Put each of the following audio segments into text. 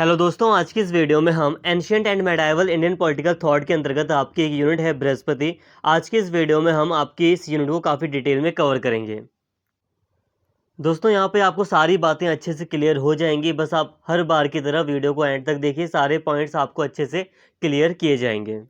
Hello दोस्तों, आज की इस वीडियो में हम ancient and medieval Indian political thought के अंतर्गत आपकी एक यूनिट है बृहस्पति। आज की इस वीडियो में हम आपकी इस यूनिट को काफ़ी डिटेल में कवर करेंगे। दोस्तों, यहाँ पे आपको सारी बातें अच्छे से क्लियर हो जाएंगी। बस आप हर बार की तरह वीडियो को एंड तक देखिए, सारे पॉइंट्स आपको अच्छे से क्लियर किए जाएंगे।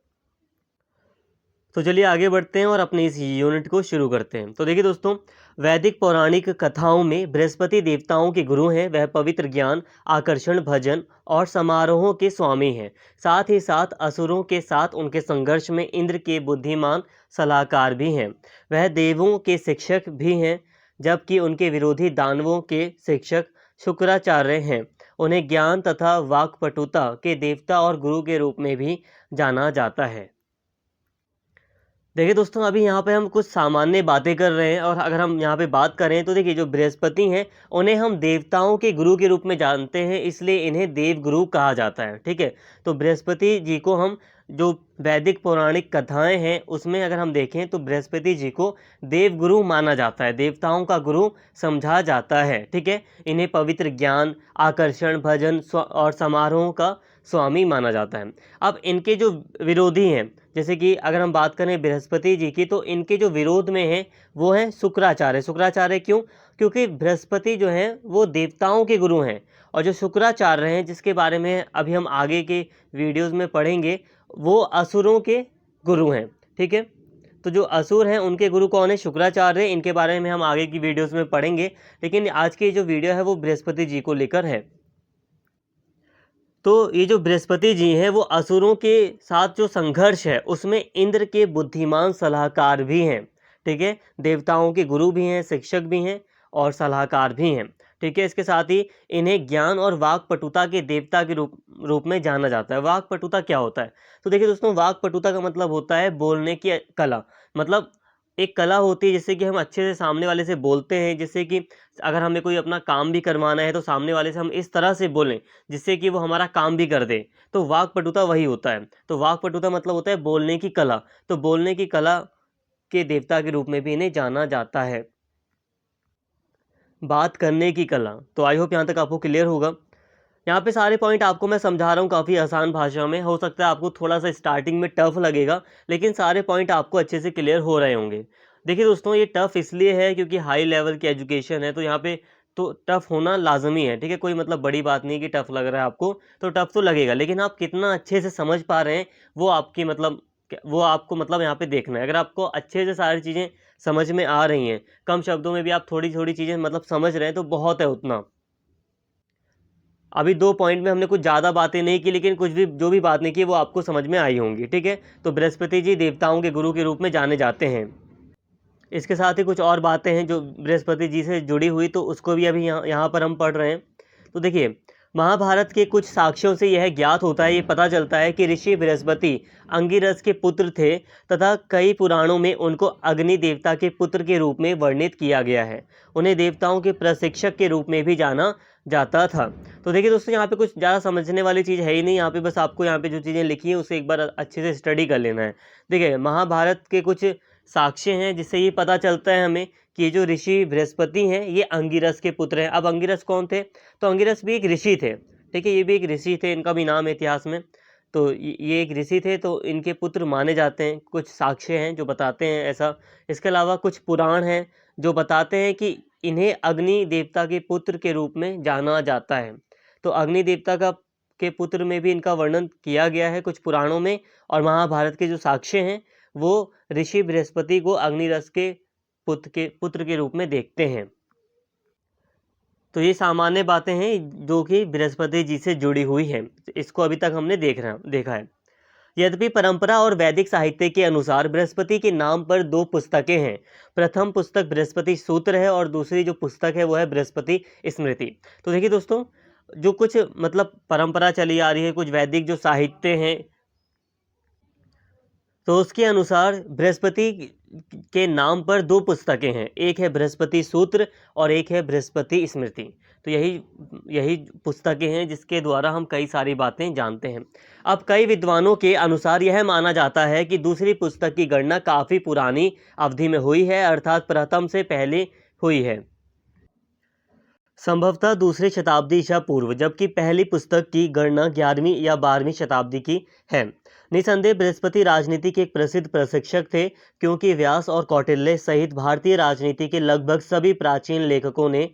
तो चलिए आगे बढ़ते हैं और अपनी इस यूनिट को शुरू करते हैं। तो देखिए दोस्तों, वैदिक पौराणिक कथाओं में बृहस्पति देवताओं के गुरु हैं। वह पवित्र ज्ञान, आकर्षण, भजन और समारोहों के स्वामी हैं। साथ ही साथ असुरों के साथ उनके संघर्ष में इंद्र के बुद्धिमान सलाहकार भी हैं। वह देवों के शिक्षक भी हैं, जबकि उनके विरोधी दानवों के शिक्षक शुक्राचार्य हैं। उन्हें ज्ञान तथा वाक्पटुता के देवता और गुरु के रूप में भी जाना जाता है। देखिए दोस्तों, अभी यहाँ पे हम कुछ सामान्य बातें कर रहे हैं, और अगर हम यहाँ पे बात करें तो देखिए जो बृहस्पति हैं उन्हें हम देवताओं के गुरु के रूप में जानते हैं, इसलिए इन्हें देव गुरु कहा जाता है। ठीक है, तो बृहस्पति जी को हम जो वैदिक पौराणिक कथाएं हैं उसमें अगर हम देखें तो बृहस्पति जी को देव गुरु माना जाता है, देवताओं का गुरु समझा जाता है। ठीक है, इन्हें पवित्र ज्ञान, आकर्षण, भजन और समारोह का स्वामी माना जाता है। अब इनके जो विरोधी हैं, जैसे कि अगर हम बात करें बृहस्पति जी की, तो इनके जो विरोध में हैं वो हैं शुक्राचार्य। शुक्राचार्य क्यों? क्योंकि बृहस्पति जो हैं वो देवताओं के गुरु हैं, और जो शुक्राचार्य हैं जिसके बारे में अभी हम आगे के वीडियोस में पढ़ेंगे, वो असुरों के गुरु हैं। ठीक है, तो जो असुर हैं उनके गुरु कौन है? शुक्राचार्य। इनके बारे में हम आगे की वीडियोस में पढ़ेंगे, लेकिन आज की जो वीडियो है वो बृहस्पति जी को लेकर है। तो ये जो बृहस्पति जी हैं वो असुरों के साथ जो संघर्ष है उसमें इंद्र के बुद्धिमान सलाहकार भी हैं। ठीक है, देवताओं के गुरु भी हैं, शिक्षक भी हैं और सलाहकार भी हैं। ठीक है, इसके साथ ही इन्हें ज्ञान और वाक्पटुता के देवता के रूप में जाना जाता है। वाक्पटुता क्या होता है? तो देखिए दोस्तों, वाक्पटुता का मतलब होता है बोलने की कला। मतलब एक कला होती है जिससे कि हम अच्छे से सामने वाले से बोलते हैं, जिससे कि अगर हमें कोई अपना काम भी करवाना है तो सामने वाले से हम इस तरह से बोलें जिससे कि वो हमारा काम भी कर दे। तो वाक्पटुता वही होता है। तो वाक्पटुता मतलब होता है बोलने की कला। तो बोलने की कला के देवता के रूप में भी इन्हें जाना जाता है। बात करने की कला, तो आई होप यहाँ तक आपको क्लियर होगा। यहाँ पे सारे पॉइंट आपको मैं समझा रहा हूँ काफ़ी आसान भाषा में। हो सकता है आपको थोड़ा सा स्टार्टिंग में टफ लगेगा, लेकिन सारे पॉइंट आपको अच्छे से क्लियर हो रहे होंगे। देखिए दोस्तों, ये टफ इसलिए है क्योंकि हाई लेवल की एजुकेशन है, तो यहाँ पे तो टफ होना लाजमी है। ठीक है, कोई मतलब बड़ी बात नहीं कि टफ लग रहा है आपको, तो टफ तो लगेगा, लेकिन आप कितना अच्छे से समझ पा रहे हैं वो आपकी मतलब वो आपको मतलब यहाँ पे देखना है। अगर आपको अच्छे से सारी चीज़ें समझ में आ रही हैं, कम शब्दों में भी आप थोड़ी थोड़ी चीज़ें मतलब समझ रहे हैं, तो बहुत है उतना। अभी 2 पॉइंट में हमने कुछ ज़्यादा बातें नहीं की, लेकिन कुछ भी जो भी बात नहीं की वो आपको समझ में आई होंगी। ठीक है, तो बृहस्पति जी देवताओं के गुरु के रूप में जाने जाते हैं। इसके साथ ही कुछ और बातें हैं जो बृहस्पति जी से जुड़ी हुई, तो उसको भी अभी यहाँ पर हम पढ़ रहे हैं। तो देखिए, महाभारत के कुछ साक्ष्यों से यह ज्ञात होता है, ये पता चलता है कि ऋषि बृहस्पति अंगिरस के पुत्र थे, तथा कई पुराणों में उनको अग्नि देवता के पुत्र के रूप में वर्णित किया गया है। उन्हें देवताओं के प्रशिक्षक के रूप में भी जाना जाता था। तो देखिए दोस्तों, यहाँ पे कुछ ज़्यादा समझने वाली चीज़ है ही नहीं। यहाँ पे बस आपको यहाँ पे जो चीज़ें लिखी हैं उसे एक बार अच्छे से स्टडी कर लेना है। देखिए, महाभारत के कुछ साक्ष्य हैं जिससे ये पता चलता है हमें कि ये जो ऋषि बृहस्पति हैं ये अंगिरस के पुत्र हैं। अब अंगिरस कौन थे? तो अंगिरस भी एक ऋषि थे। ठीक है, ये भी एक ऋषि थे, इनका भी नाम है इतिहास में। तो ये एक ऋषि थे, तो इनके पुत्र माने जाते हैं। कुछ साक्ष्य हैं जो बताते हैं ऐसा। इसके अलावा कुछ पुराण हैं जो बताते हैं कि इन्हें अग्नि देवता के पुत्र के रूप में जाना जाता है। तो अग्नि देवता का के पुत्र में भी इनका वर्णन किया गया है कुछ पुराणों में, और महाभारत के जो साक्ष्य हैं वो ऋषि बृहस्पति को अग्निरस के पुत्र के रूप में देखते हैं। तो ये सामान्य बातें हैं जो कि बृहस्पति जी से जुड़ी हुई हैं। इसको अभी तक हमने देखा है। यद्यपि परंपरा और वैदिक साहित्य के अनुसार बृहस्पति के नाम पर 2 पुस्तकें हैं। प्रथम पुस्तक बृहस्पति सूत्र है, और दूसरी जो पुस्तक है वो है बृहस्पति स्मृति। तो देखिए दोस्तों, जो कुछ मतलब परंपरा चली आ रही है, कुछ वैदिक जो साहित्य हैं, तो उसके अनुसार बृहस्पति के नाम पर 2 पुस्तकें हैं। एक है बृहस्पति सूत्र और एक है बृहस्पति स्मृति। तो यही पुस्तकें हैं जिसके द्वारा हम कई सारी बातें जानते हैं। अब कई विद्वानों के अनुसार यह माना जाता है कि दूसरी पुस्तक की गणना काफ़ी पुरानी अवधि में हुई है, अर्थात प्रथम से पहले हुई है। संभवतः दूसरी शताब्दी ईसा पूर्व, जबकि पहली पुस्तक की गणना 11वीं या 12वीं शताब्दी की है। निसंदेह बृहस्पति राजनीति के एक प्रसिद्ध प्रशिक्षक थे, क्योंकि व्यास और कौटिल्य सहित भारतीय राजनीति के लगभग सभी प्राचीन लेखकों ने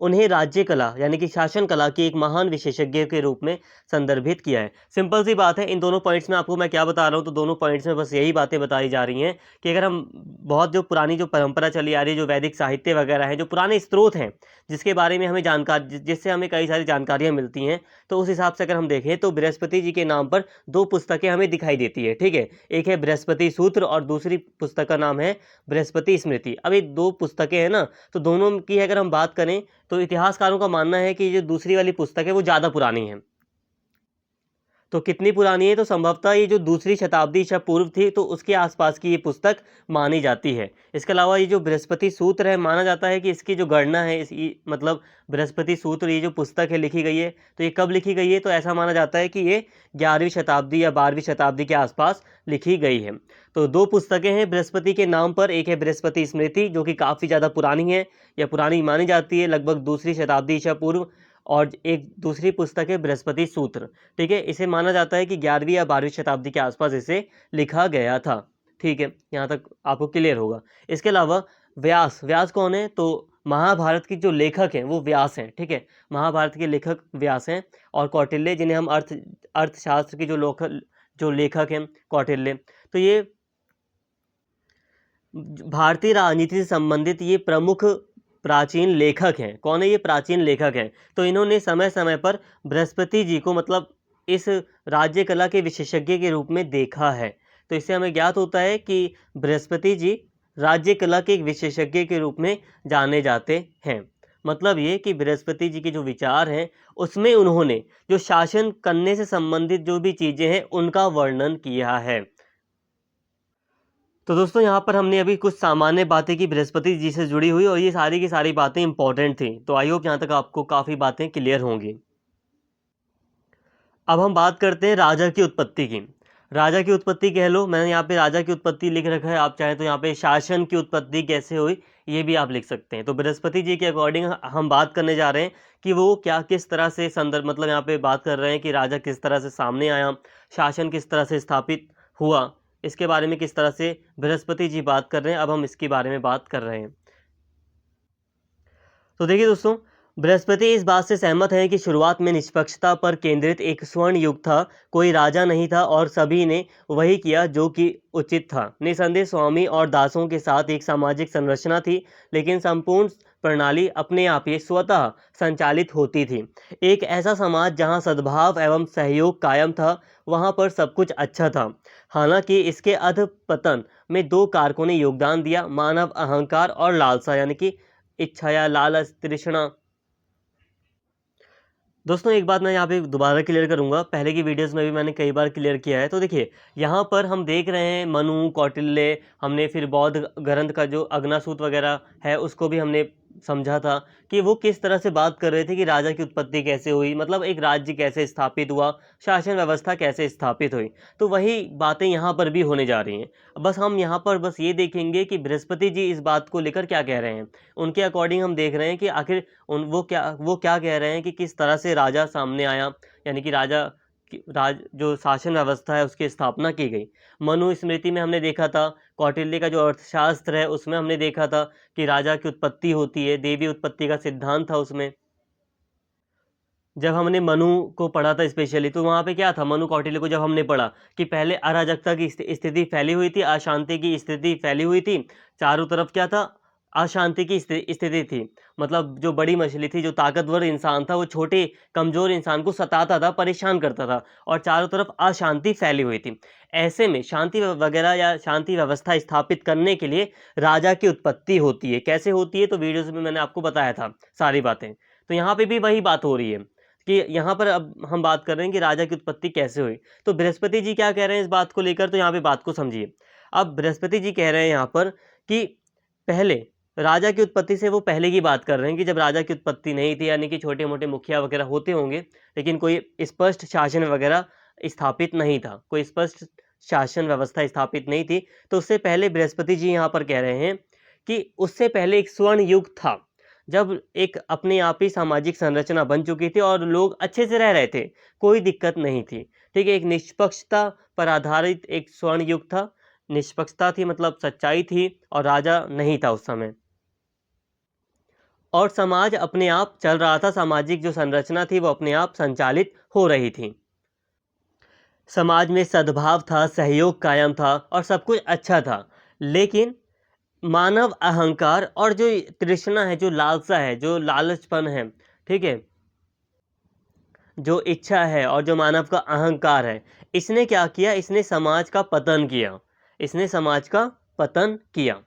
उन्हें राज्य कला यानी कि शासन कला के एक महान विशेषज्ञ के रूप में संदर्भित किया है। सिंपल सी बात है, इन दोनों पॉइंट्स में आपको मैं क्या बता रहा हूँ, तो दोनों पॉइंट्स में बस यही बातें बताई जा रही हैं कि अगर हम बहुत जो पुरानी जो परंपरा चली आ रही है, जो वैदिक साहित्य वगैरह है, जो पुराने स्रोत हैं जिसके बारे में हमें जानकारी, जिससे हमें कई सारी जानकारियाँ मिलती हैं, तो उस हिसाब से अगर हम देखें तो बृहस्पति जी के नाम पर दो पुस्तकें हमें दिखाई देती है। ठीक है, एक है बृहस्पति सूत्र और दूसरी पुस्तक का नाम है बृहस्पति स्मृति। अब ये दो पुस्तकें हैं ना, तो दोनों की अगर हम बात करें तो इतिहासकारों का मानना है कि जो दूसरी वाली पुस्तक है वो ज़्यादा पुरानी है। तो कितनी पुरानी है, तो संभवतः ये जो दूसरी शताब्दी ईसा पूर्व थी तो उसके आसपास की ये पुस्तक मानी जाती है। इसके अलावा ये जो बृहस्पति सूत्र है, माना जाता है कि इसकी जो गणना है, मतलब बृहस्पति सूत्र ये जो पुस्तक है लिखी गई है, तो ये कब लिखी गई है, तो ऐसा माना जाता है कि ये 11वीं शताब्दी या 12वीं शताब्दी के आसपास लिखी गई है। तो दो पुस्तकें हैं बृहस्पति के नाम पर, एक है बृहस्पति स्मृति जो कि काफ़ी ज़्यादा पुरानी है या पुरानी मानी जाती है, लगभग दूसरी शताब्दी ईसा पूर्व, और एक दूसरी पुस्तक है बृहस्पति सूत्र। ठीक है, इसे माना जाता है कि 11वीं या 12वीं शताब्दी के आसपास इसे लिखा गया था। ठीक है, यहाँ तक आपको क्लियर होगा। इसके अलावा व्यास, व्यास कौन है, तो महाभारत की जो लेखक हैं वो व्यास हैं। ठीक है, महाभारत के लेखक व्यास हैं, और कौटिल्य जिन्हें हम अर्थशास्त्र की जो लेखक हैं कौटिल्य, तो ये भारतीय राजनीति से संबंधित ये प्रमुख प्राचीन लेखक हैं। कौन है ये प्राचीन लेखक हैं, तो इन्होंने समय समय पर बृहस्पति जी को मतलब इस राज्य कला के विशेषज्ञ के रूप में देखा है। तो इससे हमें ज्ञात होता है कि बृहस्पति जी राज्य कला के एक विशेषज्ञ के रूप में जाने जाते हैं। मतलब ये कि बृहस्पति जी के जो विचार हैं उसमें उन्होंने जो शासन करने से संबंधित जो भी चीज़ें हैं उनका वर्णन किया है। तो दोस्तों यहाँ पर हमने अभी कुछ सामान्य बातें की बृहस्पति जी से जुड़ी हुई, और ये सारी की सारी बातें इंपॉर्टेंट थी। तो आई होप यहाँ तक आपको काफ़ी बातें क्लियर होंगी। अब हम बात करते हैं राजा की उत्पत्ति की। राजा की उत्पत्ति कह लो, मैंने यहाँ पे राजा की उत्पत्ति लिख रखा है, आप चाहें तो यहाँ पे शासन की उत्पत्ति कैसे हुई ये भी आप लिख सकते हैं। तो बृहस्पति जी के अकॉर्डिंग हम बात करने जा रहे हैं कि वो क्या किस तरह से संदर्भ, मतलब यहाँ पे बात कर रहे हैं कि राजा किस तरह से सामने आया, शासन किस तरह से स्थापित हुआ, इसके बारे में किस तरह से बृहस्पति जी बात कर रहे हैं। अब हम इसके बारे में बात कर रहे हैं। तो देखिए दोस्तों, बृहस्पति इस बात से सहमत हैं कि शुरुआत में निष्पक्षता पर केंद्रित एक स्वर्ण युग था, कोई राजा नहीं था और सभी ने वही किया जो कि उचित था। निसंदेह स्वामी और दासों के साथ एक सामाजिक संरचना थी, लेकिन संपूर्ण प्रणाली अपने आप ही स्वतः संचालित होती थी। एक ऐसा समाज जहां सद्भाव एवं सहयोग कायम था, वहां पर सब कुछ अच्छा था। हालांकि इसके अधपतन में दो कारकों ने योगदान दिया, मानव अहंकार और लालसा, यानी कि इच्छा या लालच, तृष्णा। दोस्तों एक बात मैं यहाँ पे दोबारा क्लियर करूँगा, पहले की वीडियोस में भी मैंने कई बार क्लियर किया है। तो देखिए यहाँ पर हम देख रहे हैं मनु, कौटिल्य, हमने फिर बौद्ध ग्रंथ का जो अग्नासूत वगैरह है उसको भी हमने समझा था कि वो किस तरह से बात कर रहे थे कि राजा की उत्पत्ति कैसे हुई, मतलब एक राज्य कैसे स्थापित हुआ, शासन व्यवस्था कैसे स्थापित हुई। तो वही बातें यहाँ पर भी होने जा रही हैं। बस हम यहाँ पर बस ये देखेंगे कि बृहस्पति जी इस बात को लेकर क्या कह रहे हैं। उनके अकॉर्डिंग हम देख रहे हैं कि आखिर वो क्या कह रहे हैं कि किस तरह से राजा सामने आया, यानी कि जो शासन व्यवस्था है उसकी स्थापना की गई। मनु स्मृति में हमने देखा था, कौटिल्य का जो अर्थशास्त्र है उसमें हमने देखा था कि राजा की उत्पत्ति होती है, देवी उत्पत्ति का सिद्धांत था उसमें। जब हमने मनु को पढ़ा था स्पेशली, तो वहाँ पे क्या था, मनु कौटिल्य को जब हमने पढ़ा कि पहले अराजकता की स्थिति फैली हुई थी, अशांति की स्थिति फैली हुई थी, चारों तरफ क्या था, अशांति की स्थिति थी। मतलब जो बड़ी मछली थी, जो ताकतवर इंसान था, वो छोटे कमज़ोर इंसान को सताता था, परेशान करता था, और चारों तरफ अशांति फैली हुई थी। ऐसे में शांति वगैरह या शांति व्यवस्था स्थापित करने के लिए राजा की उत्पत्ति होती है। कैसे होती है, तो वीडियोज़ में मैंने आपको बताया था सारी बातें। तो यहाँ पे भी वही बात हो रही है कि यहाँ पर अब हम बात कर रहे हैं कि राजा की उत्पत्ति कैसे हुई। तो बृहस्पति जी क्या कह रहे हैं इस बात को लेकर, तो यहाँ पे बात को समझिए। अब बृहस्पति जी कह रहे हैं यहाँ पर कि पहले राजा की उत्पत्ति से वो पहले की बात कर रहे हैं कि जब राजा की उत्पत्ति नहीं थी, यानी कि छोटे मोटे मुखिया वगैरह होते होंगे, लेकिन कोई स्पष्ट शासन वगैरह स्थापित नहीं था, कोई स्पष्ट शासन व्यवस्था स्थापित नहीं थी। तो उससे पहले बृहस्पति जी यहाँ पर कह रहे हैं कि उससे पहले एक स्वर्ण युग था, जब एक अपने आप ही सामाजिक संरचना बन चुकी थी और लोग अच्छे से रह रहे थे, कोई दिक्कत नहीं थी। ठीक है, एक निष्पक्षता पर आधारित एक स्वर्ण युग था। निष्पक्षता थी मतलब सच्चाई थी, और राजा नहीं था उस समय, और समाज अपने आप चल रहा था। सामाजिक जो संरचना थी वो अपने आप संचालित हो रही थी। समाज में सद्भाव था, सहयोग कायम था और सब कुछ अच्छा था। लेकिन मानव अहंकार और जो तृष्णा है, जो लालसा है, जो लालचपन है, ठीक है, जो इच्छा है और जो मानव का अहंकार है, इसने क्या किया? इसने समाज का पतन किया। इसने समाज का पतन किया।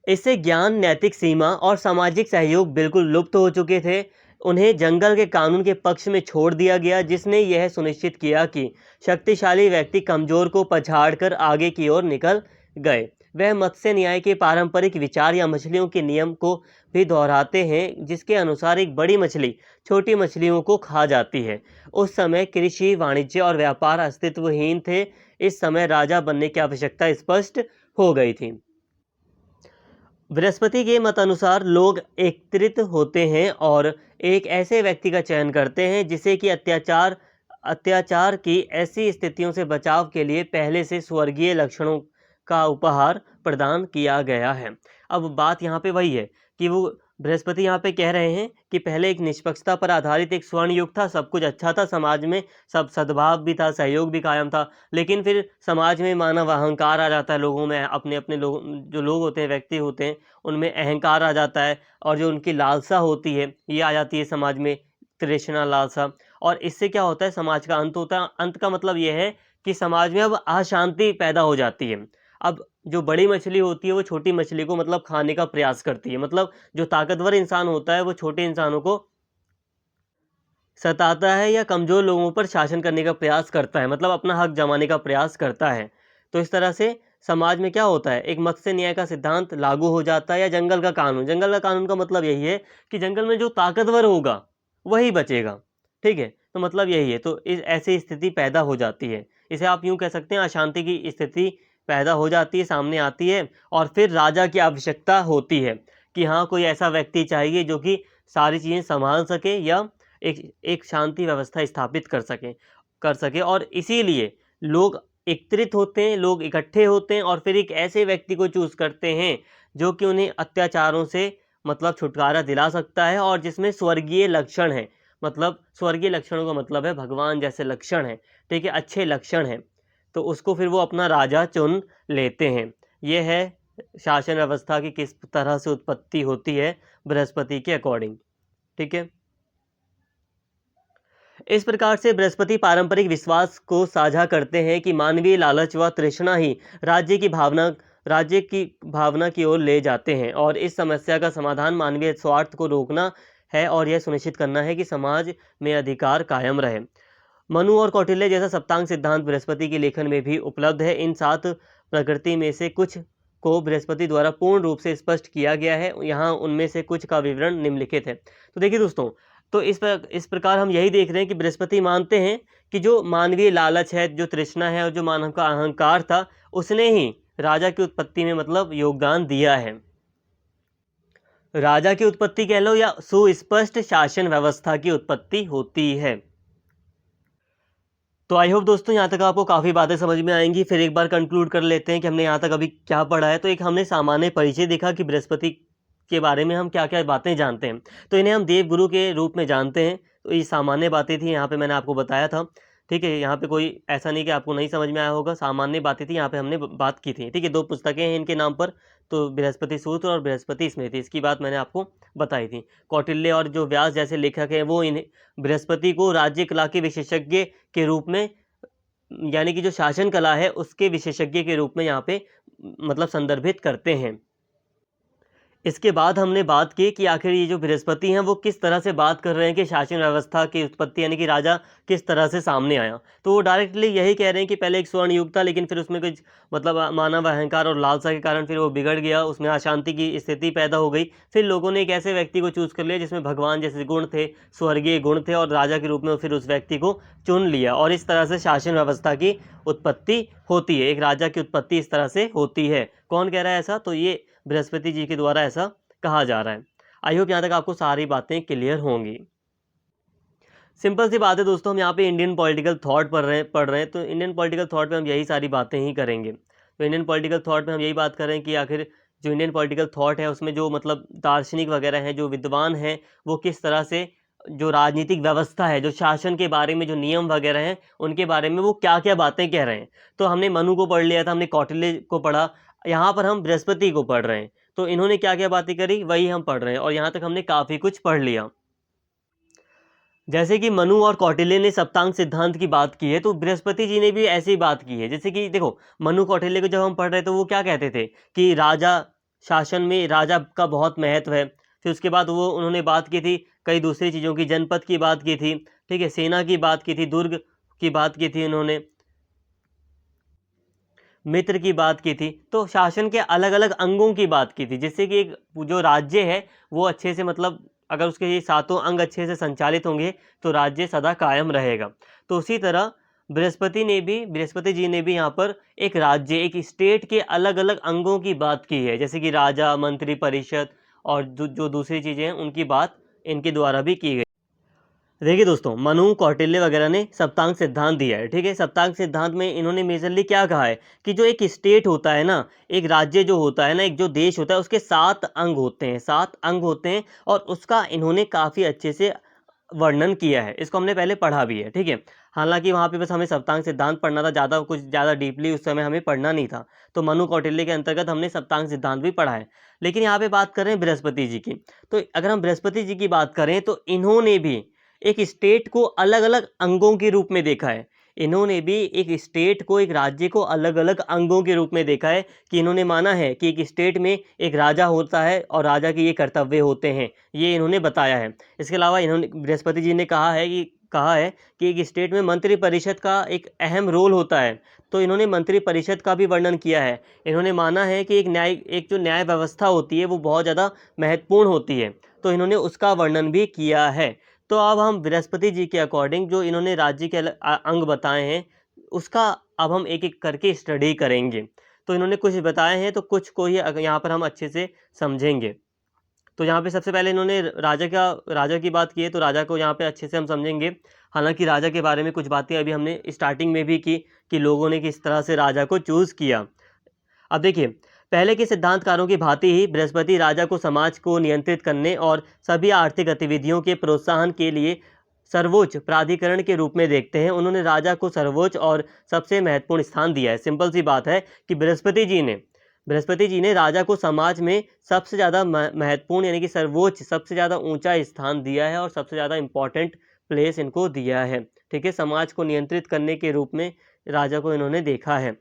इससे ज्ञान, नैतिक सीमा और सामाजिक सहयोग बिल्कुल लुप्त हो चुके थे। उन्हें जंगल के कानून के पक्ष में छोड़ दिया गया, जिसने यह सुनिश्चित किया कि शक्तिशाली व्यक्ति कमजोर को पछाड़कर आगे की ओर निकल गए। वह मत्स्य न्याय के पारंपरिक विचार या मछलियों के नियम को भी दोहराते हैं, जिसके अनुसार एक बड़ी मछली छोटी मछलियों को खा जाती है। उस समय कृषि, वाणिज्य और व्यापार अस्तित्वहीन थे। इस समय राजा बनने की आवश्यकता स्पष्ट हो गई थी। बृहस्पति के मत अनुसार लोग एकत्रित होते हैं और एक ऐसे व्यक्ति का चयन करते हैं जिसे कि अत्याचार की ऐसी स्थितियों से बचाव के लिए पहले से स्वर्गीय लक्षणों का उपहार प्रदान किया गया है। अब बात यहाँ पे वही है कि वो बृहस्पति यहाँ पे कह रहे हैं कि पहले एक निष्पक्षता पर आधारित एक स्वर्ण युग था, सब कुछ अच्छा था, समाज में सब सद्भाव भी था, सहयोग भी कायम था। लेकिन फिर समाज में मानव अहंकार आ जाता है, लोगों में अपने अपने लोग, जो लोग होते हैं, व्यक्ति होते हैं, उनमें अहंकार आ जाता है, और जो उनकी लालसा होती है ये आ जाती है समाज में, तृष्णा, लालसा। और इससे क्या होता है? समाज का अंत होता है। अंत का मतलब यह है कि समाज में अब अशांति पैदा हो जाती है। अब जो बड़ी मछली होती है वो छोटी मछली को मतलब खाने का प्रयास करती है। मतलब जो ताकतवर इंसान होता है वो छोटे इंसानों को सताता है या कमज़ोर लोगों पर शासन करने का प्रयास करता है, मतलब अपना हक जमाने का प्रयास करता है। तो इस तरह से समाज में क्या होता है? एक मत्स्य न्याय का सिद्धांत लागू हो जाता है, या जंगल का कानून। जंगल का कानून का मतलब यही है कि जंगल में जो ताकतवर होगा वही बचेगा। ठीक है? तो मतलब यही है। तो इस ऐसी स्थिति पैदा हो जाती है। इसे आप यूँ कह सकते हैं, अशांति की स्थिति पैदा हो जाती है, सामने आती है, और फिर राजा की आवश्यकता होती है कि हाँ, कोई ऐसा व्यक्ति चाहिए जो कि सारी चीज़ें संभाल सके या एक एक शांति व्यवस्था स्थापित कर सके। और इसीलिए लोग एकत्रित होते हैं, लोग इकट्ठे होते हैं, और फिर एक ऐसे व्यक्ति को चूज़ करते हैं जो कि उन्हें अत्याचारों से मतलब छुटकारा दिला सकता है, और जिसमें स्वर्गीय लक्षण है। मतलब स्वर्गीय लक्षणों का मतलब है भगवान जैसे लक्षण हैं, ठीक है, अच्छे लक्षण हैं। तो उसको फिर वो अपना राजा चुन लेते हैं। ये है शासन व्यवस्था की किस तरह से उत्पत्ति होती है बृहस्पति के अकॉर्डिंग। ठीक है। इस प्रकार से बृहस्पति पारंपरिक विश्वास को साझा करते हैं कि मानवीय लालच व तृष्णा ही राज्य की भावना की ओर ले जाते हैं, और इस समस्या का समाधान मानवीय स्वार्थ को रोकना है और यह सुनिश्चित करना है कि समाज में अधिकार कायम रहे। मनु और कौटिल्य जैसा सप्तांग सिद्धांत बृहस्पति के लेखन में भी उपलब्ध है। इन 7 प्रकृति में से कुछ को बृहस्पति द्वारा पूर्ण रूप से स्पष्ट किया गया है। यहाँ उनमें से कुछ का विवरण निम्नलिखित है। तो देखिए दोस्तों, तो इस प्रकार हम यही देख रहे हैं कि बृहस्पति मानते हैं कि जो मानवीय लालच है, जो तृष्णा है और जो मानव का अहंकार था, उसने ही राजा की उत्पत्ति में मतलब योगदान दिया है। राजा की उत्पत्ति कह लो या सुस्पष्ट शासन व्यवस्था की उत्पत्ति होती है। तो आई होप दोस्तों यहाँ तक आपको काफ़ी बातें समझ में आएंगी। फिर एक बार कंक्लूड कर लेते हैं कि हमने यहाँ तक अभी क्या पढ़ा है। तो एक हमने सामान्य परिचय देखा कि बृहस्पति के बारे में हम क्या क्या बातें जानते हैं। तो इन्हें हम देव गुरु के रूप में जानते हैं। तो ये सामान्य बातें थी, यहाँ पे मैंने आपको बताया था। ठीक है, यहाँ पे कोई ऐसा नहीं कि आपको नहीं समझ में आया होगा, सामान्य बातें थी, यहाँ पे हमने बात की थी। ठीक है, 2 पुस्तकें हैं इनके नाम पर, तो बृहस्पति सूत्र और बृहस्पति स्मृति, इसकी बात मैंने आपको बताई थी। कौटिल्य और जो व्यास जैसे लेखक हैं वो इन्हें बृहस्पति को राज्य कला के विशेषज्ञ के रूप में, यानी कि जो शासन कला है उसके विशेषज्ञ के रूप में यहाँ पे मतलब संदर्भित करते हैं। इसके बाद हमने बात की कि आखिर ये जो बृहस्पति हैं वो किस तरह से बात कर रहे हैं कि शासन व्यवस्था की उत्पत्ति, यानी कि राजा किस तरह से सामने आया। तो वो डायरेक्टली यही कह रहे हैं कि पहले एक स्वर्ण युग था, लेकिन फिर उसमें कुछ मतलब मानव अहंकार और लालसा के कारण फिर वो बिगड़ गया, उसमें अशांति की स्थिति पैदा हो गई। फिर लोगों ने एक ऐसे व्यक्ति को चूज़ कर लिया जिसमें भगवान जैसे गुण थे, स्वर्गीय गुण थे, और राजा के रूप में फिर उस व्यक्ति को चुन लिया, और इस तरह से शासन व्यवस्था की उत्पत्ति होती है। एक राजा की उत्पत्ति इस तरह से होती है। कौन कह रहा है ऐसा? तो ये बृहस्पति जी के द्वारा ऐसा कहा जा रहा है। आई होप यहाँ तक आपको सारी बातें क्लियर होंगी। सिंपल सी बात है दोस्तों, हम यहाँ पे इंडियन पॉलिटिकल थॉट पढ़ रहे हैं, तो इंडियन पॉलिटिकल थॉट में हम यही सारी बातें ही करेंगे। तो इंडियन पॉलिटिकल थॉट में हम यही बात कर रहे हैं कि आखिर जो इंडियन पॉलिटिकल थॉट है उसमें जो मतलब दार्शनिक वगैरह हैं, जो विद्वान हैं, वो किस तरह से जो राजनीतिक व्यवस्था है, जो शासन के बारे में जो नियम वगैरह हैं, उनके बारे में वो क्या क्या बातें कह रहे हैं। तो हमने मनु को पढ़ लिया था, हमने कौटिल्य को पढ़ा, यहाँ पर हम बृहस्पति को पढ़ रहे हैं। तो इन्होंने क्या क्या बातें करी वही हम पढ़ रहे हैं, और यहाँ तक हमने काफ़ी कुछ पढ़ लिया। जैसे कि मनु और कौटिल्य ने सप्तांग सिद्धांत की बात की है, तो बृहस्पति जी ने भी ऐसी ही बात की है। जैसे कि देखो, मनु कौटिल्य को जब हम पढ़ रहे तो वो क्या कहते थे कि राजा शासन में राजा का बहुत महत्व है। फिर उसके बाद वो उन्होंने बात की थी कई दूसरी चीज़ों की, जनपद की बात की थी, ठीक है, सेना की बात की थी, दुर्ग की बात की थी, उन्होंने मित्र की बात की थी। तो शासन के अलग अलग अंगों की बात की थी, जिससे कि एक जो राज्य है वो अच्छे से मतलब अगर उसके ये सातों अंग अच्छे से संचालित होंगे तो राज्य सदा कायम रहेगा। तो उसी तरह बृहस्पति जी ने भी यहाँ पर एक राज्य, एक स्टेट के अलग अलग अंगों की बात की है, जैसे कि राजा, मंत्री परिषद और जो दूसरी चीज़ें हैं उनकी बात इनके द्वारा भी की गई। देखिए दोस्तों, मनु कौटिल्य वगैरह ने सप्तांग सिद्धांत दिया है, ठीक है। सप्तांग सिद्धांत में इन्होंने मेजरली क्या कहा है कि जो एक स्टेट होता है ना, एक राज्य जो होता है ना, एक जो देश होता है, उसके 7 अंग होते हैं, 7 अंग होते हैं, और उसका इन्होंने काफ़ी अच्छे से वर्णन किया है। इसको हमने पहले पढ़ा भी है, ठीक है। हालांकि वहाँ पे बस हमें सप्तांग सिद्धांत पढ़ना था, ज़्यादा डीपली उस समय हमें पढ़ना नहीं था। तो मनु कौटिल्य के अंतर्गत हमने सप्तांग सिद्धांत भी पढ़ा है। लेकिन यहाँ पे बात कर रहे हैं बृहस्पति जी की। तो अगर हम बृहस्पति जी की बात करें तो इन्होंने भी एक स्टेट को अलग अलग अंगों के रूप में देखा है। इन्होंने भी एक स्टेट को, एक राज्य को अलग अलग अंगों के रूप में देखा है कि इन्होंने माना है कि एक स्टेट में एक राजा होता है और राजा के ये कर्तव्य होते हैं, ये इन्होंने बताया है। इसके अलावा इन्होंने बृहस्पति जी ने कहा है कि एक स्टेट में मंत्री परिषद का एक अहम रोल होता है। तो इन्होंने मंत्री परिषद का भी वर्णन किया है। इन्होंने माना है कि एक जो न्याय व्यवस्था होती है वो बहुत ज़्यादा महत्वपूर्ण होती है, तो इन्होंने उसका वर्णन भी किया है। तो अब हम बृहस्पति जी के अकॉर्डिंग जो इन्होंने राज्य के अंग बताए हैं उसका अब हम एक एक करके स्टडी करेंगे। तो इन्होंने कुछ बताए हैं तो कुछ को ही यहाँ पर हम अच्छे से समझेंगे। तो यहाँ पे सबसे पहले इन्होंने राजा की बात की है, तो राजा को यहाँ पे अच्छे से हम समझेंगे। हालांकि राजा के बारे में कुछ बातें अभी हमने स्टार्टिंग में भी की कि लोगों ने किस तरह से राजा को चूज़ किया। अब देखिए, पहले के सिद्धांतकारों की भांति ही बृहस्पति राजा को समाज को नियंत्रित करने और सभी आर्थिक गतिविधियों के प्रोत्साहन के लिए सर्वोच्च प्राधिकरण के रूप में देखते हैं। उन्होंने राजा को सर्वोच्च और सबसे महत्वपूर्ण स्थान दिया है। सिंपल सी बात है कि बृहस्पति जी ने राजा को समाज में सबसे ज़्यादा महत्वपूर्ण यानी कि सर्वोच्च, सबसे ज़्यादा ऊंचा स्थान दिया है और सबसे ज़्यादा इम्पॉर्टेंट प्लेस इनको दिया है, ठीक है। समाज को नियंत्रित करने के रूप में राजा को इन्होंने देखा है।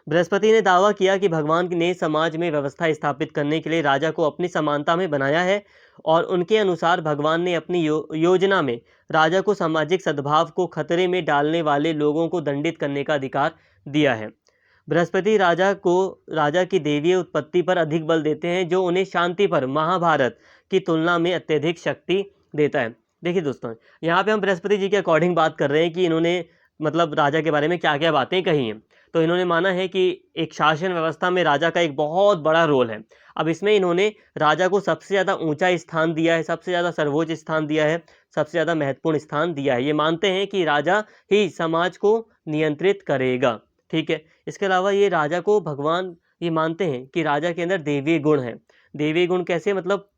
बृहस्पति ने दावा किया कि भगवान ने समाज में व्यवस्था स्थापित करने के लिए राजा को अपनी समानता में बनाया है, और उनके अनुसार भगवान ने अपनी योजना में राजा को सामाजिक सद्भाव को खतरे में डालने वाले लोगों को दंडित करने का अधिकार दिया है। बृहस्पति राजा की दैवीय उत्पत्ति पर अधिक बल देते हैं, जो उन्हें शांति पर महाभारत की तुलना में अत्यधिक शक्ति देता है। देखिए दोस्तों, यहाँ पे हम बृहस्पति जी के अकॉर्डिंग बात कर रहे हैं कि इन्होंने मतलब राजा के बारे में क्या क्या बातें कही हैं। तो इन्होंने माना है कि एक शासन व्यवस्था में राजा का एक बहुत बड़ा रोल है। अब इसमें इन्होंने राजा को सबसे ज़्यादा ऊंचा स्थान दिया है, सबसे ज़्यादा सर्वोच्च स्थान दिया है, सबसे ज़्यादा महत्वपूर्ण स्थान दिया है। ये मानते हैं कि राजा ही समाज को नियंत्रित करेगा, ठीक है। इसके अलावा ये राजा को भगवान, ये मानते हैं कि राजा के अंदर दैवीय गुण है। दैवीय गुण कैसे, मतलब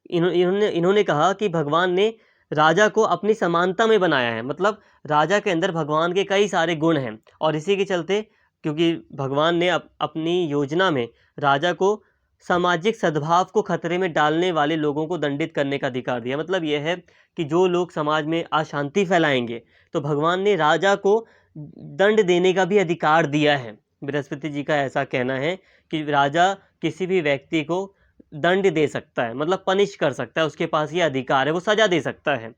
इन्होंने कहा कि भगवान ने राजा को अपनी समानता में बनाया है, मतलब राजा के अंदर भगवान के कई सारे गुण हैं, और इसी के चलते क्योंकि भगवान ने अपनी योजना में राजा को सामाजिक सद्भाव को खतरे में डालने वाले लोगों को दंडित करने का अधिकार दिया। मतलब यह है कि जो लोग समाज में अशांति फैलाएंगे तो भगवान ने राजा को दंड देने का भी अधिकार दिया है। बृहस्पति जी का ऐसा कहना है कि राजा किसी भी व्यक्ति को दंड दे सकता है, मतलब पनिश कर सकता है, उसके पास ये अधिकार है, वो सजा दे सकता है।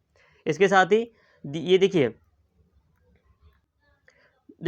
इसके साथ ही ये देखिए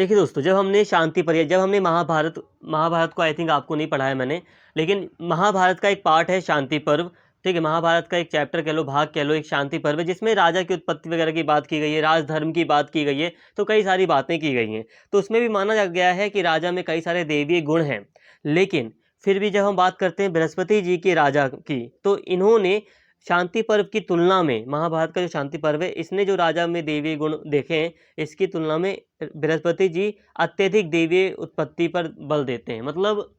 दोस्तों, जब हमने महाभारत को आई थिंक आपको नहीं पढ़ा है मैंने, लेकिन महाभारत का एक पार्ट है शांति पर्व, ठीक है। महाभारत का एक चैप्टर कह लो, भाग कह लो, एक शांति पर्व है, जिसमें राजा की उत्पत्ति वगैरह की बात की गई है, राजधर्म की बात की गई है, तो कई सारी बातें की गई हैं। तो उसमें भी माना गया है कि राजा में कई सारे दैवीय गुण हैं, लेकिन फिर भी जब हम बात करते हैं बृहस्पति जी के राजा की, तो इन्होंने शांति पर्व की तुलना में, महाभारत का जो शांति पर्व है, इसने जो राजा में दैवीय गुण देखे हैं, इसकी तुलना में बृहस्पति जी अत्यधिक दैवीय उत्पत्ति पर बल देते हैं। मतलब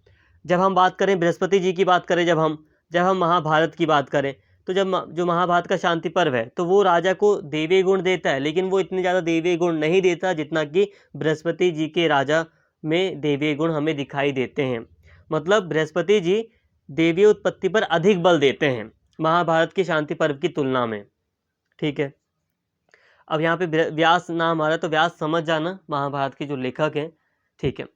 जब हम बात करें बृहस्पति जी की बात करें, जब हम महाभारत की बात करें, तो जो महाभारत का शांति पर्व है, तो वो राजा को दैवीय गुण देता है, लेकिन वो इतने ज़्यादा दैवीय गुण नहीं देता जितना कि बृहस्पति जी के राजा में दैवीय गुण हमें दिखाई देते हैं। मतलब बृहस्पति जी दैवीय उत्पत्ति पर अधिक बल देते हैं महाभारत के शांति पर्व की तुलना में। ठीक है, अब यहाँ पे व्यास नाम आ रहा है, तो व्यास समझ जाना, महाभारत के जो लेखक हैं। ठीक है,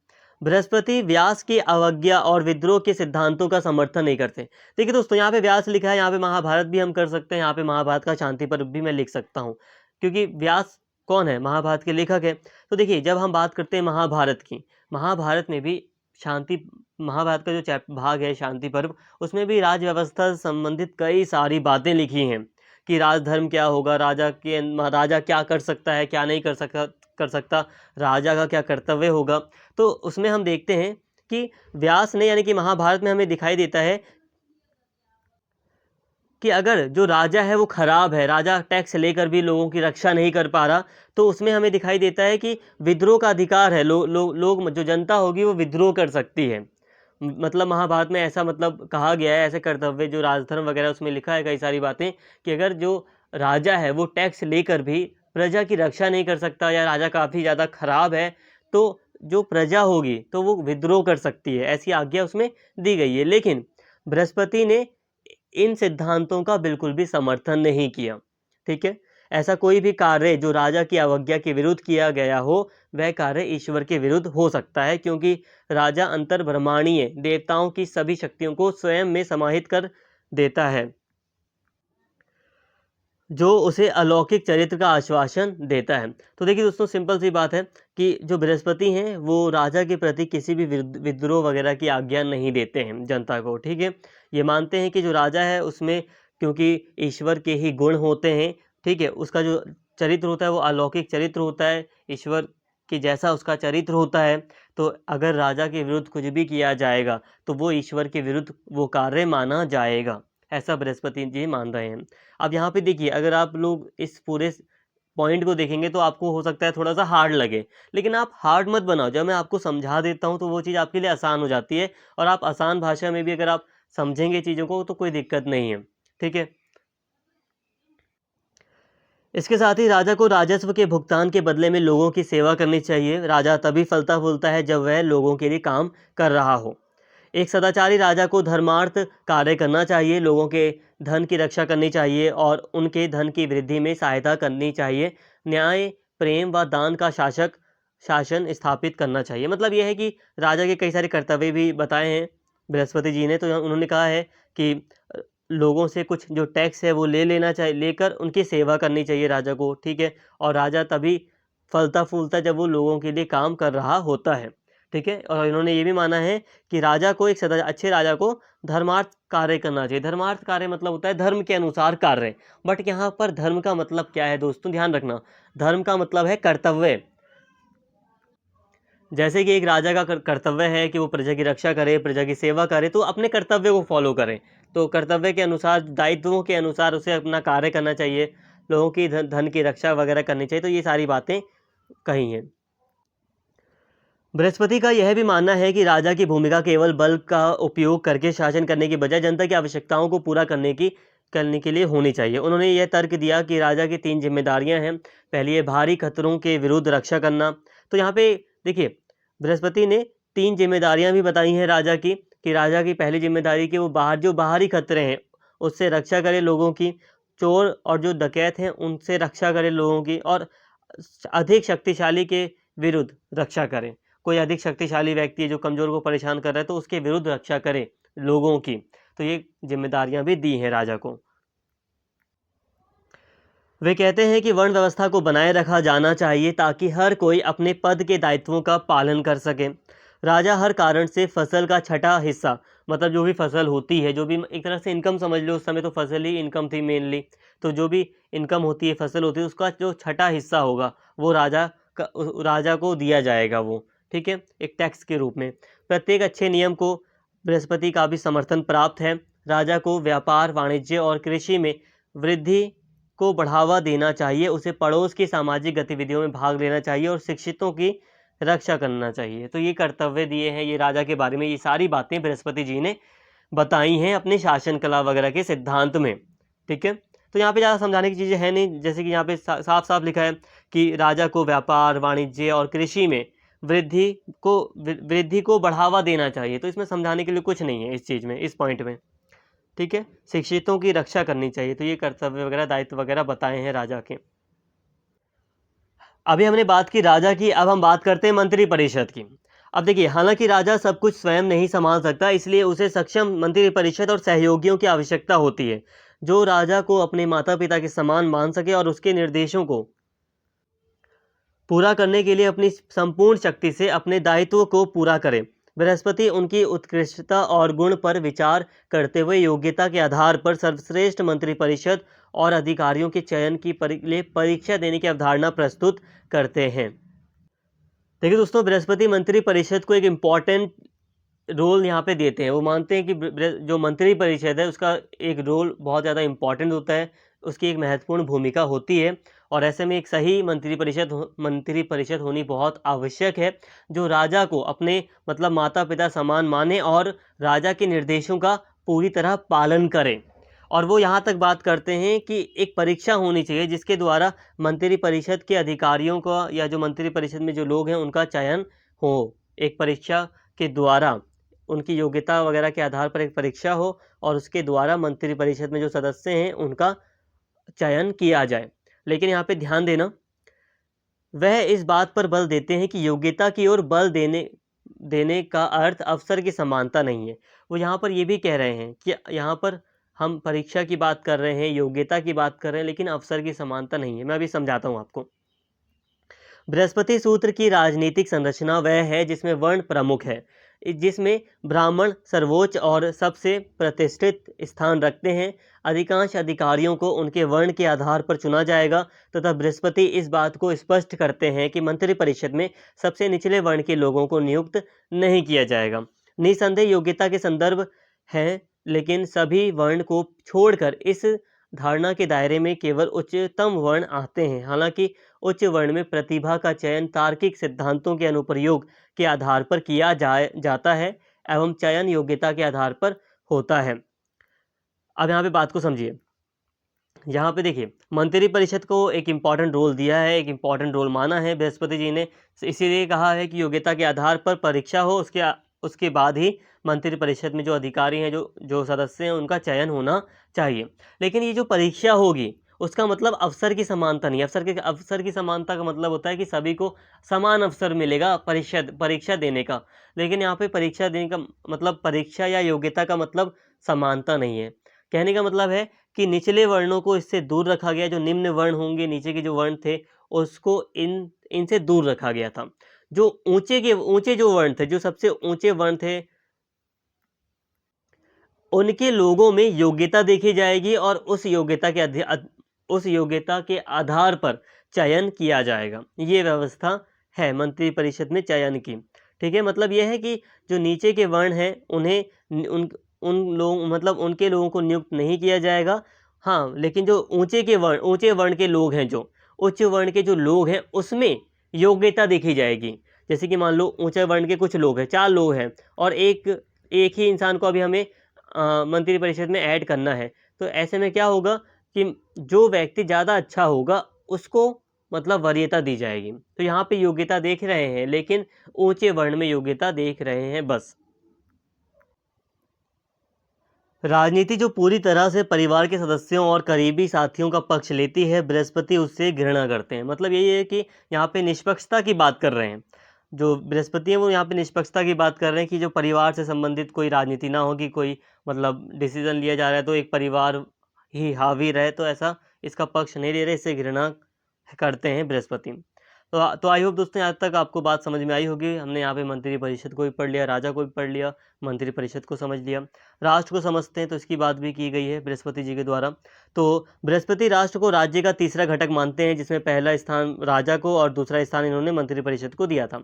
बृहस्पति व्यास की अवज्ञा और विद्रोह के सिद्धांतों का समर्थन नहीं करते। देखिए दोस्तों, यहाँ पे व्यास लिखा है, यहाँ पे महाभारत भी हम कर सकते हैं, यहाँ पे महाभारत का शांति पर्व भी मैं लिख सकता हूँ, क्योंकि व्यास कौन है, महाभारत के लेखक है। तो देखिए, जब हम बात करते हैं महाभारत की, महाभारत में भी महाभारत का जो भाग है शांति पर्व, उसमें भी राज व्यवस्था से संबंधित कई सारी बातें लिखी हैं कि राजधर्म क्या होगा, राजा क्या कर सकता है, क्या नहीं कर सकता, राजा का क्या कर्तव्य होगा। तो उसमें हम देखते हैं कि व्यास ने, यानी कि महाभारत में हमें दिखाई देता है कि अगर जो राजा है वो खराब है, राजा टैक्स लेकर भी लोगों की रक्षा नहीं कर पा रहा, तो उसमें हमें दिखाई देता है कि विद्रोह का अधिकार है, लोग जो जनता होगी वो विद्रोह कर सकती है। मतलब महाभारत में ऐसा मतलब कहा गया है, ऐसे कर्तव्य जो राजधर्म वगैरह उसमें लिखा है कई सारी बातें, कि अगर जो राजा है वो टैक्स लेकर भी प्रजा की रक्षा नहीं कर सकता, या राजा काफ़ी ज़्यादा खराब है, तो जो प्रजा होगी तो वो विद्रोह कर सकती है, ऐसी आज्ञा उसमें दी गई है। लेकिन बृहस्पति ने इन सिद्धांतों का बिल्कुल भी समर्थन नहीं किया। ठीक है, ऐसा कोई भी कार्य जो राजा की अवज्ञा के विरुद्ध किया गया हो, वह कार्य ईश्वर के विरुद्ध हो सकता है, क्योंकि राजा अंतर्ब्रह्मांडीय देवताओं की सभी शक्तियों को स्वयं में समाहित कर देता है, जो उसे अलौकिक चरित्र का आश्वासन देता है। तो देखिए दोस्तों, सिंपल सी बात है कि जो बृहस्पति हैं वो राजा के प्रति किसी भी विद्रोह वगैरह की आज्ञा नहीं देते हैं जनता को। ठीक है, ये मानते हैं कि जो राजा है उसमें, क्योंकि ईश्वर के ही गुण होते हैं, ठीक है, उसका जो चरित्र होता है वो अलौकिक चरित्र होता है, ईश्वर के जैसा उसका चरित्र होता है। तो अगर राजा के विरुद्ध कुछ भी किया जाएगा तो वो ईश्वर के विरुद्ध वो कार्य माना जाएगा, ऐसा बृहस्पति जी मान रहे हैं। अब यहाँ पे देखिए, अगर आप लोग इस पूरे पॉइंट को देखेंगे तो आपको हो सकता है थोड़ा सा हार्ड लगे, लेकिन आप हार्ड मत बनाओ। जब मैं आपको समझा देता हूँ तो वो चीज़ आपके लिए आसान हो जाती है, और आप आसान भाषा में भी अगर आप समझेंगे चीज़ों को तो कोई दिक्कत नहीं है। ठीक है, इसके साथ ही राजा को राजस्व के भुगतान के बदले में लोगों की सेवा करनी चाहिए। राजा तभी फलता फूलता है जब वह लोगों के लिए काम कर रहा हो। एक सदाचारी राजा को धर्मार्थ कार्य करना चाहिए, लोगों के धन की रक्षा करनी चाहिए और उनके धन की वृद्धि में सहायता करनी चाहिए। न्याय, प्रेम व दान का शासन स्थापित करना चाहिए। मतलब यह है कि राजा के कई सारे कर्तव्य भी बताए हैं बृहस्पति जी ने। तो उन्होंने कहा है कि लोगों से कुछ जो टैक्स है वो लेना चाहिए, लेकर उनकी सेवा करनी चाहिए राजा को। ठीक है, और राजा तभी फलता फूलता जब वो लोगों के लिए काम कर रहा होता है। ठीक है, और इन्होंने ये भी माना है कि राजा को, अच्छे राजा को धर्मार्थ कार्य करना चाहिए। धर्मार्थ कार्य मतलब होता है धर्म के अनुसार कार्य। बट यहाँ पर धर्म का मतलब क्या है दोस्तों, ध्यान रखना, धर्म का मतलब है कर्तव्य। जैसे कि एक राजा का कर्तव्य है कि वो प्रजा की रक्षा करे, प्रजा की सेवा करे, तो अपने कर्तव्य को फॉलो करे। तो कर्तव्य के अनुसार, दायित्वों के अनुसार उसे अपना कार्य करना चाहिए, लोगों की धन की रक्षा वगैरह करनी चाहिए। तो ये सारी बातें कही हैं। बृहस्पति का यह भी मानना है कि राजा की भूमिका केवल बल का उपयोग करके शासन करने की बजाय जनता की आवश्यकताओं को पूरा करने के लिए होनी चाहिए। उन्होंने यह तर्क दिया कि राजा की 3 जिम्मेदारियां हैं। पहली है भारी खतरों के विरुद्ध रक्षा करना। तो यहाँ पे देखिए, बृहस्पति ने 3 जिम्मेदारियां भी बताई हैं राजा की, कि राजा की पहली जिम्मेदारी कि वो बाहरी खतरे हैं उससे रक्षा करे लोगों की, चोर और जो डकैत हैं उनसे रक्षा करे लोगों की, और अधिक शक्तिशाली के विरुद्ध रक्षा करें। कोई अधिक शक्तिशाली व्यक्ति है जो कमज़ोर को परेशान कर रहा है तो उसके विरुद्ध रक्षा करे लोगों की। तो ये जिम्मेदारियां भी दी हैं राजा को। वे कहते हैं कि वर्ण व्यवस्था को बनाए रखा जाना चाहिए ताकि हर कोई अपने पद के दायित्वों का पालन कर सके। राजा हर कारण से फसल का छठा हिस्सा, मतलब जो भी फसल होती है, जो भी एक तरह से इनकम समझ लो, उस समय तो फसल ही इनकम थी मेनली, तो जो भी इनकम होती है, फसल होती है, उसका जो छठा हिस्सा होगा वो राजा को दिया जाएगा वो। ठीक है, एक टैक्स के रूप में। प्रत्येक अच्छे नियम को बृहस्पति का भी समर्थन प्राप्त है। राजा को व्यापार, वाणिज्य और कृषि में वृद्धि को बढ़ावा देना चाहिए। उसे पड़ोस की सामाजिक गतिविधियों में भाग लेना चाहिए और शिक्षितों की रक्षा करना चाहिए। तो ये कर्तव्य दिए हैं ये राजा के बारे में, ये सारी बातें बृहस्पति जी ने बताई हैं अपने शासन कला वगैरह के सिद्धांत में। ठीक है, तो यहाँ पे ज़्यादा समझाने की चीज़ें हैं नहीं, जैसे कि यहाँ पे साफ साफ लिखा है कि राजा को व्यापार, वाणिज्य और कृषि में वृद्धि को बढ़ावा देना चाहिए। तो इसमें समझाने के लिए कुछ नहीं है इस चीज़ में, इस पॉइंट में। ठीक है, शिक्षितों की रक्षा करनी चाहिए। तो ये कर्तव्य वगैरह, दायित्व वगैरह बताए हैं राजा के। अभी हमने बात की राजा की, अब हम बात करते हैं मंत्री परिषद की। अब देखिए, हालांकि राजा सब कुछ स्वयं नहीं संभाल सकता, इसलिए उसे सक्षम मंत्री परिषद और सहयोगियों की आवश्यकता होती है, जो राजा को अपने माता पिता के समान मान सके और उसके निर्देशों को पूरा करने के लिए अपनी संपूर्ण शक्ति से अपने दायित्व को पूरा करे। बृहस्पति उनकी उत्कृष्टता और गुण पर विचार करते हुए योग्यता के आधार पर सर्वश्रेष्ठ मंत्री परिषद और अधिकारियों के चयन की लिए परीक्षा देने की अवधारणा प्रस्तुत करते हैं। देखिए दोस्तों, बृहस्पति मंत्री परिषद को एक इम्पॉर्टेंट रोल यहाँ पे देते हैं। वो मानते हैं कि जो मंत्री परिषद है उसका एक रोल बहुत ज़्यादा इम्पॉर्टेंट होता है, उसकी एक महत्वपूर्ण भूमिका होती है, और ऐसे में एक सही मंत्री परिषद होनी बहुत आवश्यक है, जो राजा को अपने मतलब माता पिता समान माने और राजा के निर्देशों का पूरी तरह पालन करे। और वो यहाँ तक बात करते हैं कि एक परीक्षा होनी चाहिए जिसके द्वारा मंत्री परिषद के अधिकारियों का या जो मंत्री परिषद में जो लोग हैं उनका चयन हो। एक परीक्षा के द्वारा उनकी योग्यता वगैरह के आधार पर एक परीक्षा हो और उसके द्वारा मंत्री परिषद में जो सदस्य हैं उनका चयन किया जाए। लेकिन यहाँ पे ध्यान देना, वह इस बात पर बल देते हैं कि योग्यता की ओर बल देने का अर्थ अवसर की समानता नहीं है। वो यहाँ पर ये भी कह रहे हैं कि यहाँ पर हम परीक्षा की बात कर रहे हैं, योग्यता की बात कर रहे हैं, लेकिन अवसर की समानता नहीं है। मैं अभी समझाता हूँ आपको। बृहस्पति सूत्र की राजनीतिक संरचना वह है जिसमें वर्ण प्रमुख है, जिसमें ब्राह्मण सर्वोच्च और सबसे प्रतिष्ठित स्थान रखते हैं। अधिकांश अधिकारियों को उनके वर्ण के आधार पर चुना जाएगा तथा बृहस्पति इस बात को स्पष्ट करते हैं कि मंत्री परिषद में सबसे निचले वर्ण के लोगों को नियुक्त नहीं किया जाएगा। निसंदेह योग्यता के संदर्भ है, लेकिन सभी वर्ण को छोड़कर इस धारणा के दायरे में केवल उच्चतम वर्ण आते हैं। हालांकि उच्च वर्ण में प्रतिभा का चयन तार्किक सिद्धांतों के अनुप्रयोग के आधार पर किया जाता है एवं चयन योग्यता के आधार पर होता है। अब यहाँ पे बात को समझिए। यहाँ पे देखिए, मंत्री परिषद को एक इम्पॉर्टेंट रोल दिया है, एक इम्पॉर्टेंट रोल माना है बृहस्पति जी ने, इसीलिए कहा है कि योग्यता के आधार पर परीक्षा हो, उसके बाद ही मंत्री परिषद में जो अधिकारी हैं, जो सदस्य हैं, उनका चयन होना चाहिए। लेकिन ये जो परीक्षा होगी उसका मतलब अवसर की समानता नहीं। अवसर की समानता का मतलब होता है कि सभी को समान अवसर मिलेगा परीक्षा देने का। लेकिन यहाँ पे परीक्षा देने का मतलब, परीक्षा या योग्यता का मतलब समानता नहीं है। कहने का मतलब है कि निचले वर्णों को इससे दूर रखा गया, जो निम्न वर्ण होंगे, नीचे के जो वर्ण थे उसको इनसे दूर रखा गया था। जो ऊंचे जो वर्ण थे, जो सबसे ऊंचे वर्ण थे, उनके लोगों में योग्यता देखी जाएगी और उस योग्यता के आधार पर चयन किया जाएगा। ये व्यवस्था है मंत्री परिषद में चयन की। ठीक है, मतलब यह है कि जो नीचे के वर्ण हैं उन्हें उनके लोगों को नियुक्त नहीं किया जाएगा। हाँ, लेकिन जो ऊंचे वर्ण के लोग हैं, जो उच्च वर्ण के जो लोग हैं, उसमें योग्यता देखी जाएगी। जैसे कि मान लो ऊंचे वर्ण के कुछ लोग हैं, 4 लोग हैं, और एक ही इंसान को अभी हमें मंत्री परिषद में ऐड करना है। तो ऐसे में क्या होगा कि जो व्यक्ति ज़्यादा अच्छा होगा उसको मतलब वरीयता दी जाएगी। तो यहाँ पे योग्यता देख रहे हैं, लेकिन ऊंचे वर्ण में योग्यता देख रहे हैं बस। राजनीति जो पूरी तरह से परिवार के सदस्यों और करीबी साथियों का पक्ष लेती है, बृहस्पति उससे घृणा करते हैं। मतलब यही है कि यहाँ पे निष्पक्षता की बात कर रहे हैं। जो बृहस्पति हैं वो यहाँ पे निष्पक्षता की बात कर रहे हैं कि जो परिवार से संबंधित कोई राजनीति ना हो, कि कोई मतलब डिसीजन लिया जा रहा है तो एक परिवार ही हावी रहे, तो ऐसा इसका पक्ष नहीं ले रहे, इससे घृणा करते हैं बृहस्पति। तो आई होप दोस्तों यहाँ तक आपको बात समझ में आई होगी। हमने यहाँ पे मंत्री परिषद को भी पढ़ लिया, राजा को भी पढ़ लिया, मंत्री परिषद को समझ लिया, राष्ट्र को समझते हैं तो इसकी बात भी की गई है बृहस्पति जी के द्वारा। तो बृहस्पति राष्ट्र को राज्य का तीसरा घटक मानते हैं, जिसमें पहला स्थान राजा को और दूसरा स्थान इन्होंने मंत्री परिषद को दिया था।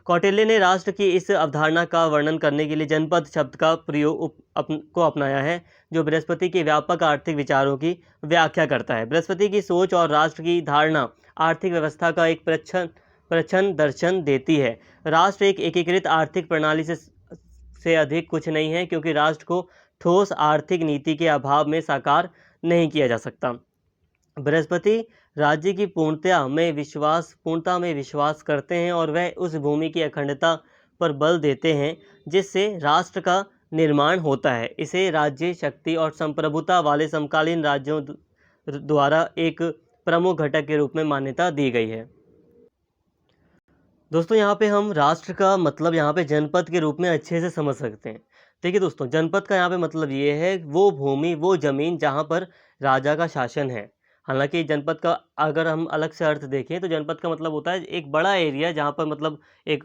कौटिल्य ने राष्ट्र की इस अवधारणा का वर्णन करने के लिए जनपद शब्द का प्रयोग को अपनाया है, जो बृहस्पति के व्यापक आर्थिक विचारों की व्याख्या करता है। बृहस्पति की सोच और राष्ट्र की धारणा आर्थिक व्यवस्था का एक प्रच्छन्न दर्शन देती है। राष्ट्र एक एकीकृत आर्थिक प्रणाली से अधिक कुछ नहीं है, क्योंकि राष्ट्र को ठोस आर्थिक नीति के अभाव में साकार नहीं किया जा सकता। बृहस्पति राज्य की पूर्णता में विश्वास करते हैं और वह उस भूमि की अखंडता पर बल देते हैं जिससे राष्ट्र का निर्माण होता है। इसे राज्य शक्ति और संप्रभुता वाले समकालीन राज्यों द्वारा एक प्रमुख घटक के रूप में मान्यता दी गई है। दोस्तों यहाँ पे हम राष्ट्र का मतलब यहाँ पे जनपद के रूप में अच्छे से समझ सकते हैं। देखिए दोस्तों, जनपद का यहाँ पे मतलब ये है वो भूमि, वो ज़मीन जहाँ पर राजा का शासन है। हालांकि जनपद का अगर हम अलग से अर्थ देखें तो जनपद का मतलब होता है एक बड़ा एरिया जहाँ पर मतलब एक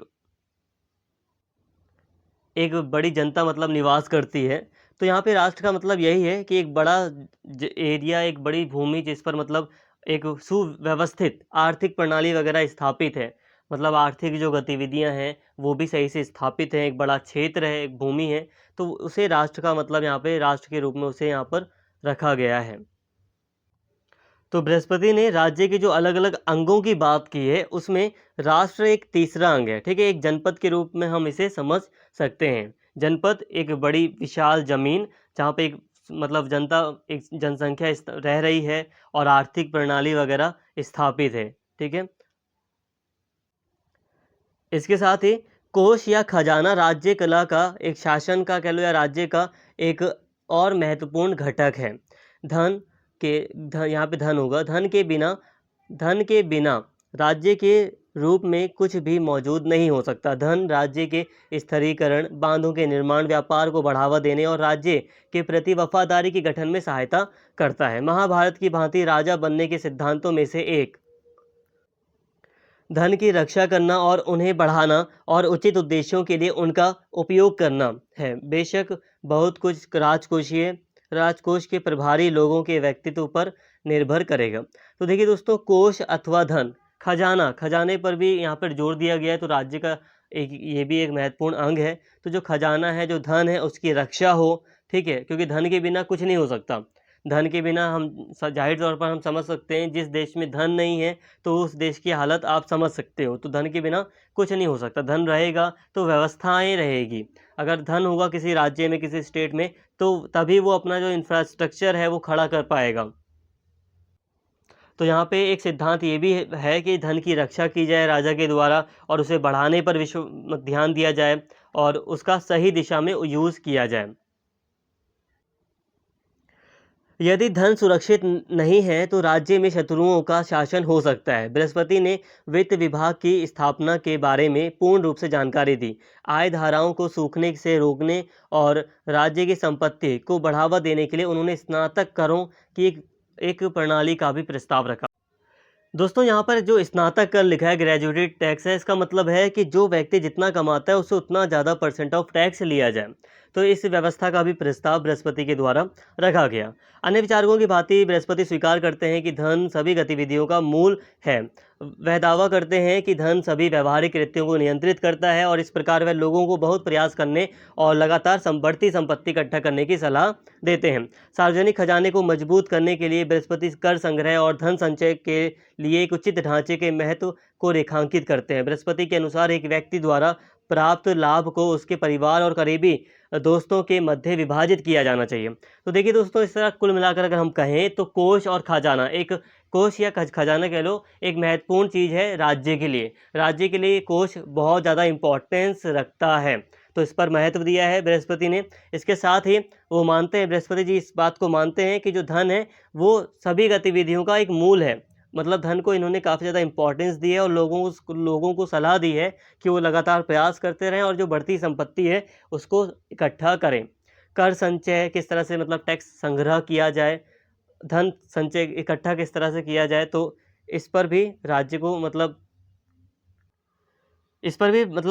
बड़ी जनता मतलब निवास करती है। तो यहाँ पे राष्ट्र का मतलब यही है कि एक बड़ा एरिया, एक बड़ी भूमि जिस पर मतलब एक सुव्यवस्थित आर्थिक प्रणाली वगैरह स्थापित है, मतलब आर्थिक जो गतिविधियाँ हैं वो भी सही से स्थापित हैं, एक बड़ा क्षेत्र है, एक भूमि है, तो उसे राष्ट्र का मतलब यहाँ पे राष्ट्र के रूप में उसे यहाँ पर रखा गया है। तो बृहस्पति ने राज्य के जो अलग अलग अंगों की बात की है उसमें राष्ट्र एक तीसरा अंग है। ठीक है, एक जनपद के रूप में हम इसे समझ सकते हैं। जनपद एक बड़ी विशाल जमीन जहाँ पे एक मतलब जनता, एक जनसंख्या रह रही है और आर्थिक प्रणाली वगैरह स्थापित है। ठीक है, इसके साथ ही कोष या खजाना राज्य कला का, एक शासन का कह लो या राज्य का एक और महत्वपूर्ण घटक है। यहाँ पे धन होगा। धन के बिना राज्य के रूप में कुछ भी मौजूद नहीं हो सकता। धन राज्य के स्थिरीकरण, बांधों के निर्माण, व्यापार को बढ़ावा देने और राज्य के प्रति वफादारी के गठन में सहायता करता है। महाभारत की भांति राजा बनने के सिद्धांतों में से एक धन की रक्षा करना और उन्हें बढ़ाना और उचित उद्देश्यों के लिए उनका उपयोग करना है। बेशक बहुत कुछ राजकोष के प्रभारी लोगों के व्यक्तित्व पर निर्भर करेगा। तो देखिए दोस्तों, कोष अथवा धन, खजाने पर भी यहाँ पर जोर दिया गया है। तो राज्य का ये भी एक महत्वपूर्ण अंग है। तो जो खजाना है, जो धन है, उसकी रक्षा हो। ठीक है, क्योंकि धन के बिना कुछ नहीं हो सकता। धन के बिना हम जाहिर तौर पर हम समझ सकते हैं, जिस देश में धन नहीं है तो उस देश की हालत आप समझ सकते हो। तो धन के बिना कुछ नहीं हो सकता। धन रहेगा तो व्यवस्थाएं रहेगी। अगर धन होगा किसी राज्य में, किसी स्टेट में, तो तभी वो अपना जो इंफ्रास्ट्रक्चर है वो खड़ा कर पाएगा। तो यहाँ पे एक सिद्धांत ये भी है कि धन की रक्षा की जाए राजा के द्वारा और उसे बढ़ाने पर ध्यान दिया जाए और उसका सही दिशा में यूज़ किया जाए। यदि धन सुरक्षित नहीं है तो राज्य में शत्रुओं का शासन हो सकता है। बृहस्पति ने वित्त विभाग की स्थापना के बारे में पूर्ण रूप से जानकारी दी। आय धाराओं को सूखने से रोकने और राज्य की संपत्ति को बढ़ावा देने के लिए उन्होंने स्नातक करों की एक प्रणाली का भी प्रस्ताव रखा। दोस्तों यहाँ पर जो स्नातक कर लिखा है, ग्रेजुएटेड टैक्स है, इसका मतलब है कि जो व्यक्ति जितना कमाता है उससे उतना ज़्यादा % ऑफ टैक्स लिया जाए। तो इस व्यवस्था का भी प्रस्ताव बृहस्पति के द्वारा रखा गया। अन्य विचारकों की भांति बृहस्पति स्वीकार करते हैं कि धन सभी गतिविधियों का मूल है। वह दावा करते हैं कि धन सभी व्यवहारिक कृत्यों को नियंत्रित करता है और इस प्रकार वह लोगों को बहुत प्रयास करने और लगातार बढ़ती संपत्ति इकट्ठा करने की सलाह देते हैं। सार्वजनिक खजाने को मजबूत करने के लिए बृहस्पति कर संग्रह और धन संचय के लिए एक उचित ढांचे के महत्व को रेखांकित करते हैं। बृहस्पति के अनुसार एक व्यक्ति द्वारा प्राप्त लाभ को उसके परिवार और करीबी दोस्तों के मध्य विभाजित किया जाना चाहिए। तो देखिए दोस्तों, इस तरह कुल मिलाकर अगर हम कहें तो कोष और खजाना, एक कोष या खजाना कह लो, एक महत्वपूर्ण चीज़ है राज्य के लिए। राज्य के लिए कोष बहुत ज़्यादा इम्पोर्टेंस रखता है, तो इस पर महत्व दिया है बृहस्पति ने। इसके साथ ही वो मानते हैं, बृहस्पति जी इस बात को मानते हैं कि जो धन है वो सभी गतिविधियों का एक मूल है। मतलब धन को इन्होंने काफ़ी ज़्यादा इम्पोर्टेंस दी है और लोगों को सलाह दी है कि वो लगातार प्रयास करते रहें और जो बढ़ती संपत्ति है उसको इकट्ठा करें। कर संचय किस तरह से, मतलब टैक्स संग्रह किया जाए, धन संचय इकट्ठा किस तरह से किया जाए, तो इस पर भी राज्य को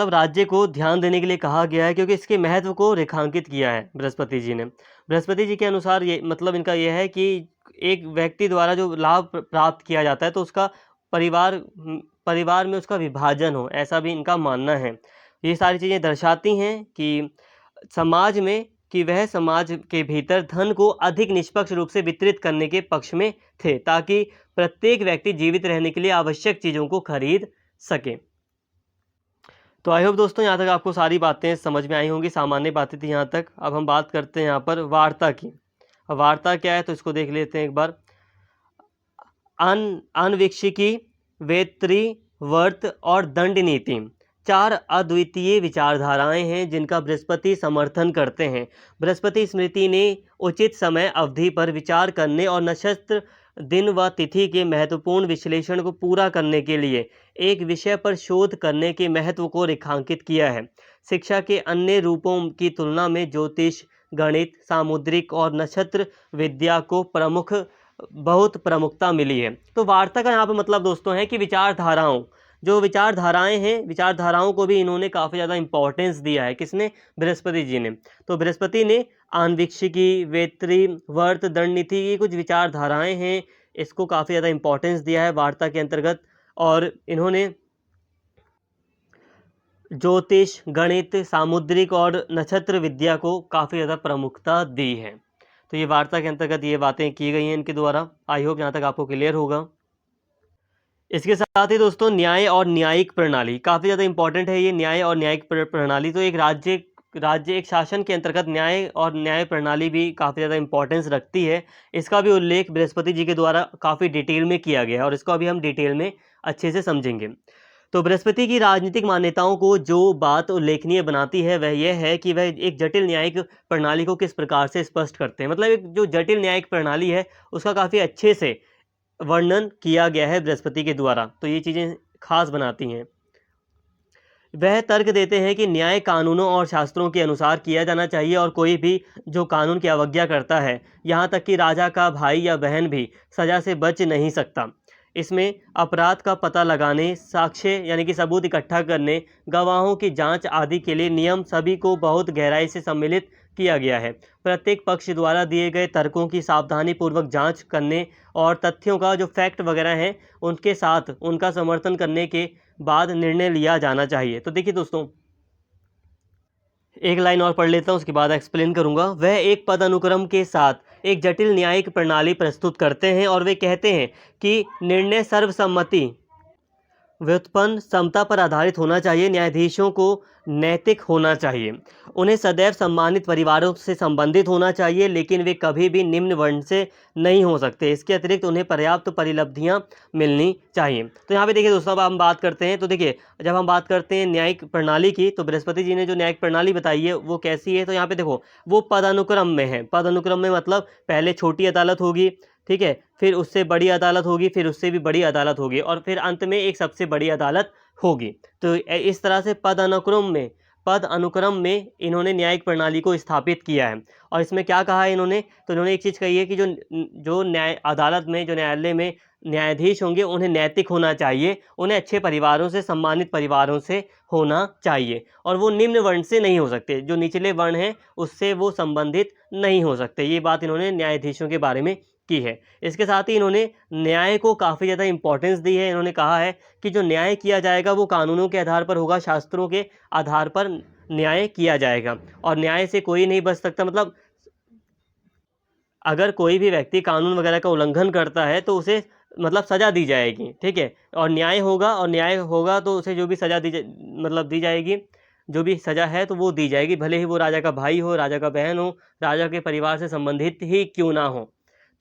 राज्य को ध्यान देने के लिए कहा गया है, क्योंकि इसके महत्व को रेखांकित किया है बृहस्पति जी ने। बृहस्पति जी के अनुसार ये मतलब इनका यह है कि एक व्यक्ति द्वारा जो लाभ प्राप्त किया जाता है तो उसका परिवार में उसका विभाजन हो, ऐसा भी इनका मानना है। ये सारी चीज़ें दर्शाती हैं कि समाज में कि वह समाज के भीतर धन को अधिक निष्पक्ष रूप से वितरित करने के पक्ष में थे, ताकि प्रत्येक व्यक्ति जीवित रहने के लिए आवश्यक चीज़ों को खरीद सके। तो आई होप दोस्तों यहाँ तक आपको सारी बातें समझ में आई होंगी, सामान्य बातें थी यहाँ तक। अब हम बात करते हैं यहाँ पर वार्ता की। अब वार्ता क्या है तो इसको देख लेते हैं एक बार। अनविक्षिकी, वेत्री, वर्त और दंड नीति 4 अद्वितीय विचारधाराएं हैं जिनका बृहस्पति समर्थन करते हैं। बृहस्पति स्मृति ने उचित समय अवधि पर विचार करने और नक्षत्र, दिन व तिथि के महत्वपूर्ण विश्लेषण को पूरा करने के लिए एक विषय पर शोध करने के महत्व को रेखांकित किया है। शिक्षा के अन्य रूपों की तुलना में ज्योतिष, गणित, सामुद्रिक और नक्षत्र विद्या को बहुत प्रमुखता मिली है। तो वार्ता का यहाँ पर मतलब दोस्तों है कि विचारधाराओं, जो विचारधाराएं हैं, विचारधाराओं को भी इन्होंने काफ़ी ज़्यादा इंपॉर्टेंस दिया है। किसने? बृहस्पति जी ने। तो बृहस्पति ने आन्वीक्षिकी, वेत्री, वर्त, दंड नीति की कुछ विचारधाराएं हैं, इसको काफ़ी ज़्यादा इंपॉर्टेंस दिया है वार्ता के अंतर्गत। और इन्होंने ज्योतिष, गणित, सामुद्रिक और नक्षत्र विद्या को काफ़ी ज़्यादा प्रमुखता दी है। तो ये वार्ता के अंतर्गत ये बातें की गई हैं इनके द्वारा। आई होप यहाँ तक आपको क्लियर होगा। इसके साथ ही दोस्तों न्याय और न्यायिक प्रणाली काफ़ी ज़्यादा इंपॉर्टेंट है। ये न्याय और न्यायिक प्रणाली, तो एक राज्य एक शासन के अंतर्गत न्याय और न्याय प्रणाली भी काफ़ी ज़्यादा इंपॉर्टेंस रखती है। इसका भी उल्लेख बृहस्पति जी के द्वारा काफ़ी डिटेल में किया गया है और इसको अभी हम डिटेल में अच्छे से समझेंगे। तो बृहस्पति की राजनीतिक मान्यताओं को जो बात उल्लेखनीय बनाती है वह यह है कि वह एक जटिल न्यायिक प्रणाली को किस प्रकार से स्पष्ट करते हैं। मतलब एक जो जटिल न्यायिक प्रणाली है उसका काफ़ी अच्छे से वर्णन किया गया है बृहस्पति के द्वारा, तो ये चीज़ें खास बनाती हैं। वह तर्क देते हैं कि न्याय कानूनों और शास्त्रों के अनुसार किया जाना चाहिए और कोई भी जो कानून की अवज्ञा करता है, यहाँ तक कि राजा का भाई या बहन भी सज़ा से बच नहीं सकता। इसमें अपराध का पता लगाने, साक्ष्य यानी कि सबूत इकट्ठा करने, गवाहों की जांच आदि के लिए नियम सभी को बहुत गहराई से सम्मिलित किया गया है। प्रत्येक पक्ष द्वारा दिए गए तर्कों की सावधानीपूर्वक जांच करने और तथ्यों का जो फैक्ट वगैरह हैं उनके साथ उनका समर्थन करने के बाद निर्णय लिया जाना चाहिए। तो देखिए दोस्तों, एक लाइन और पढ़ लेता हूँ, उसके बाद एक्सप्लेन करूँगा। वह एक पद अनुक्रम के साथ एक जटिल न्यायिक प्रणाली प्रस्तुत करते हैं और वे कहते हैं कि निर्णय सर्वसम्मति, व्युत्पन्न समता पर आधारित होना चाहिए। न्यायाधीशों को नैतिक होना चाहिए। उन्हें सदैव सम्मानित परिवारों से संबंधित होना चाहिए, लेकिन वे कभी भी निम्न वर्ण से नहीं हो सकते। इसके अतिरिक्त उन्हें पर्याप्त परिलब्धियां मिलनी चाहिए। तो यहाँ पे देखिए दोस्तों, अब हम बात करते हैं। तो देखिए, जब हम बात करते हैं न्यायिक प्रणाली की, तो बृहस्पति जी ने जो न्यायिक प्रणाली बताई है वो कैसी है। तो यहाँ पे देखो, वो पदानुक्रम में है। पदानुक्रम में मतलब पहले छोटी अदालत होगी, ठीक है, फिर उससे बड़ी अदालत होगी, फिर उससे भी बड़ी अदालत होगी और फिर अंत में एक सबसे बड़ी अदालत होगी। तो इस तरह से पद अनुक्रम में इन्होंने न्यायिक प्रणाली को स्थापित किया है। और इसमें क्या कहा है इन्होंने, तो इन्होंने एक चीज़ कही है कि जो न्याय अदालत में, जो न्यायालय में न्यायाधीश होंगे उन्हें नैतिक होना चाहिए, उन्हें अच्छे परिवारों से, सम्मानित परिवारों से होना चाहिए और वो निम्न वर्ण से नहीं हो सकते। जो निचले वर्ण हैं उससे वो संबंधित नहीं हो सकते। ये बात इन्होंने न्यायाधीशों के बारे में की है। इसके साथ ही इन्होंने न्याय को काफ़ी ज़्यादा इंपॉर्टेंस दी है। इन्होंने कहा है कि जो न्याय किया जाएगा वो कानूनों के आधार पर होगा, शास्त्रों के आधार पर न्याय किया जाएगा और न्याय से कोई नहीं बच सकता। मतलब अगर कोई भी व्यक्ति कानून वगैरह का उल्लंघन करता है तो उसे मतलब सज़ा दी जाएगी, ठीक है, और न्याय होगा तो उसे जो भी सज़ा दी जाएगी, जो भी सज़ा है तो वो दी जाएगी, भले ही वो राजा का भाई हो, राजा का बहन हो, राजा के परिवार से संबंधित ही क्यों ना हो।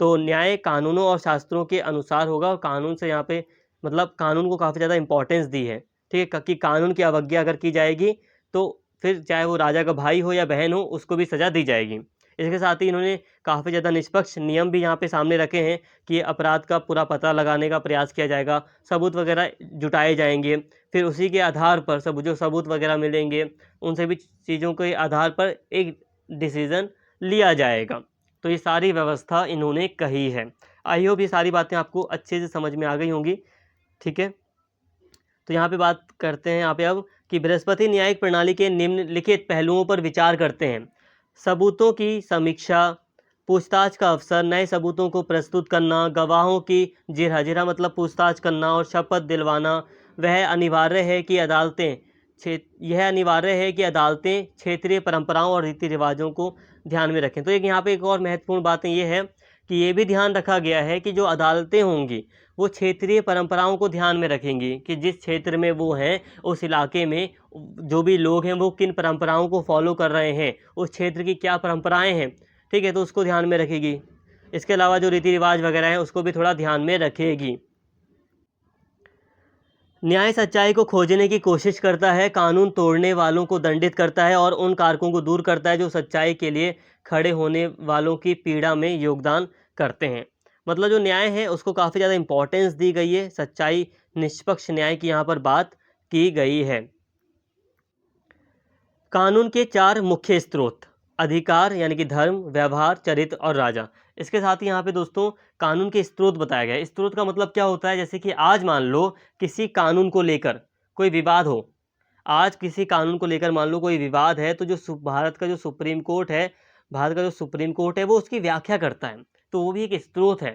तो न्याय कानूनों और शास्त्रों के अनुसार होगा और कानून से यहाँ पे मतलब कानून को काफ़ी ज़्यादा इंपॉर्टेंस दी है, ठीक है, कि कानून की अवज्ञा अगर की जाएगी तो फिर चाहे वो राजा का भाई हो या बहन हो उसको भी सज़ा दी जाएगी। इसके साथ ही इन्होंने काफ़ी ज़्यादा निष्पक्ष नियम भी यहाँ पे सामने रखे हैं कि अपराध का पूरा पता लगाने का प्रयास किया जाएगा, सबूत वगैरह जुटाए जाएंगे, फिर उसी के आधार पर जो सबूत वगैरह मिलेंगे उन सभी चीज़ों के आधार पर एक डिसीज़न लिया जाएगा। तो ये सारी व्यवस्था इन्होंने कही है। आई होप ये सारी बातें आपको अच्छे से समझ में आ गई होंगी, ठीक है। तो यहाँ पे बात करते हैं यहाँ पे अब कि बृहस्पति न्यायिक प्रणाली के निम्नलिखित पहलुओं पर विचार करते हैं। सबूतों की समीक्षा, पूछताछ का अवसर, नए सबूतों को प्रस्तुत करना, गवाहों की जिरह, जिरह मतलब पूछताछ करना और शपथ दिलवाना। वह अनिवार्य है कि अदालतें यह अनिवार्य है कि अदालतें क्षेत्रीय परंपराओं और रीति रिवाजों को ध्यान में रखें। तो एक यहाँ पे एक और महत्वपूर्ण बात ये है कि ये भी ध्यान रखा गया है कि जो अदालतें होंगी वो क्षेत्रीय परंपराओं को ध्यान में रखेंगी कि जिस क्षेत्र में वो हैं, उस इलाके में जो भी लोग हैं वो किन परंपराओं को फॉलो कर रहे हैं, उस क्षेत्र की क्या परंपराएं हैं, ठीक है, तो उसको ध्यान में रखेगी। इसके अलावा जो रीति रिवाज वगैरह हैं उसको भी थोड़ा ध्यान में रखेगी। न्याय सच्चाई को खोजने की कोशिश करता है, कानून तोड़ने वालों को दंडित करता है और उन कारकों को दूर करता है जो सच्चाई के लिए खड़े होने वालों की पीड़ा में योगदान करते हैं। मतलब जो न्याय है उसको काफ़ी ज़्यादा इम्पोर्टेंस दी गई है, सच्चाई निष्पक्ष न्याय की यहाँ पर बात की गई है। कानून के 4 मुख्य स्रोत, अधिकार यानी कि धर्म, व्यवहार, चरित्र और राजा। इसके साथ ही यहाँ पे दोस्तों कानून के स्रोत बताया गया है। स्रोत का मतलब क्या होता है, जैसे कि आज मान लो किसी कानून को लेकर कोई विवाद हो, आज किसी कानून को लेकर मान लो कोई विवाद है, तो जो भारत का जो सुप्रीम कोर्ट है, वो उसकी व्याख्या करता है, तो वो भी एक स्रोत है।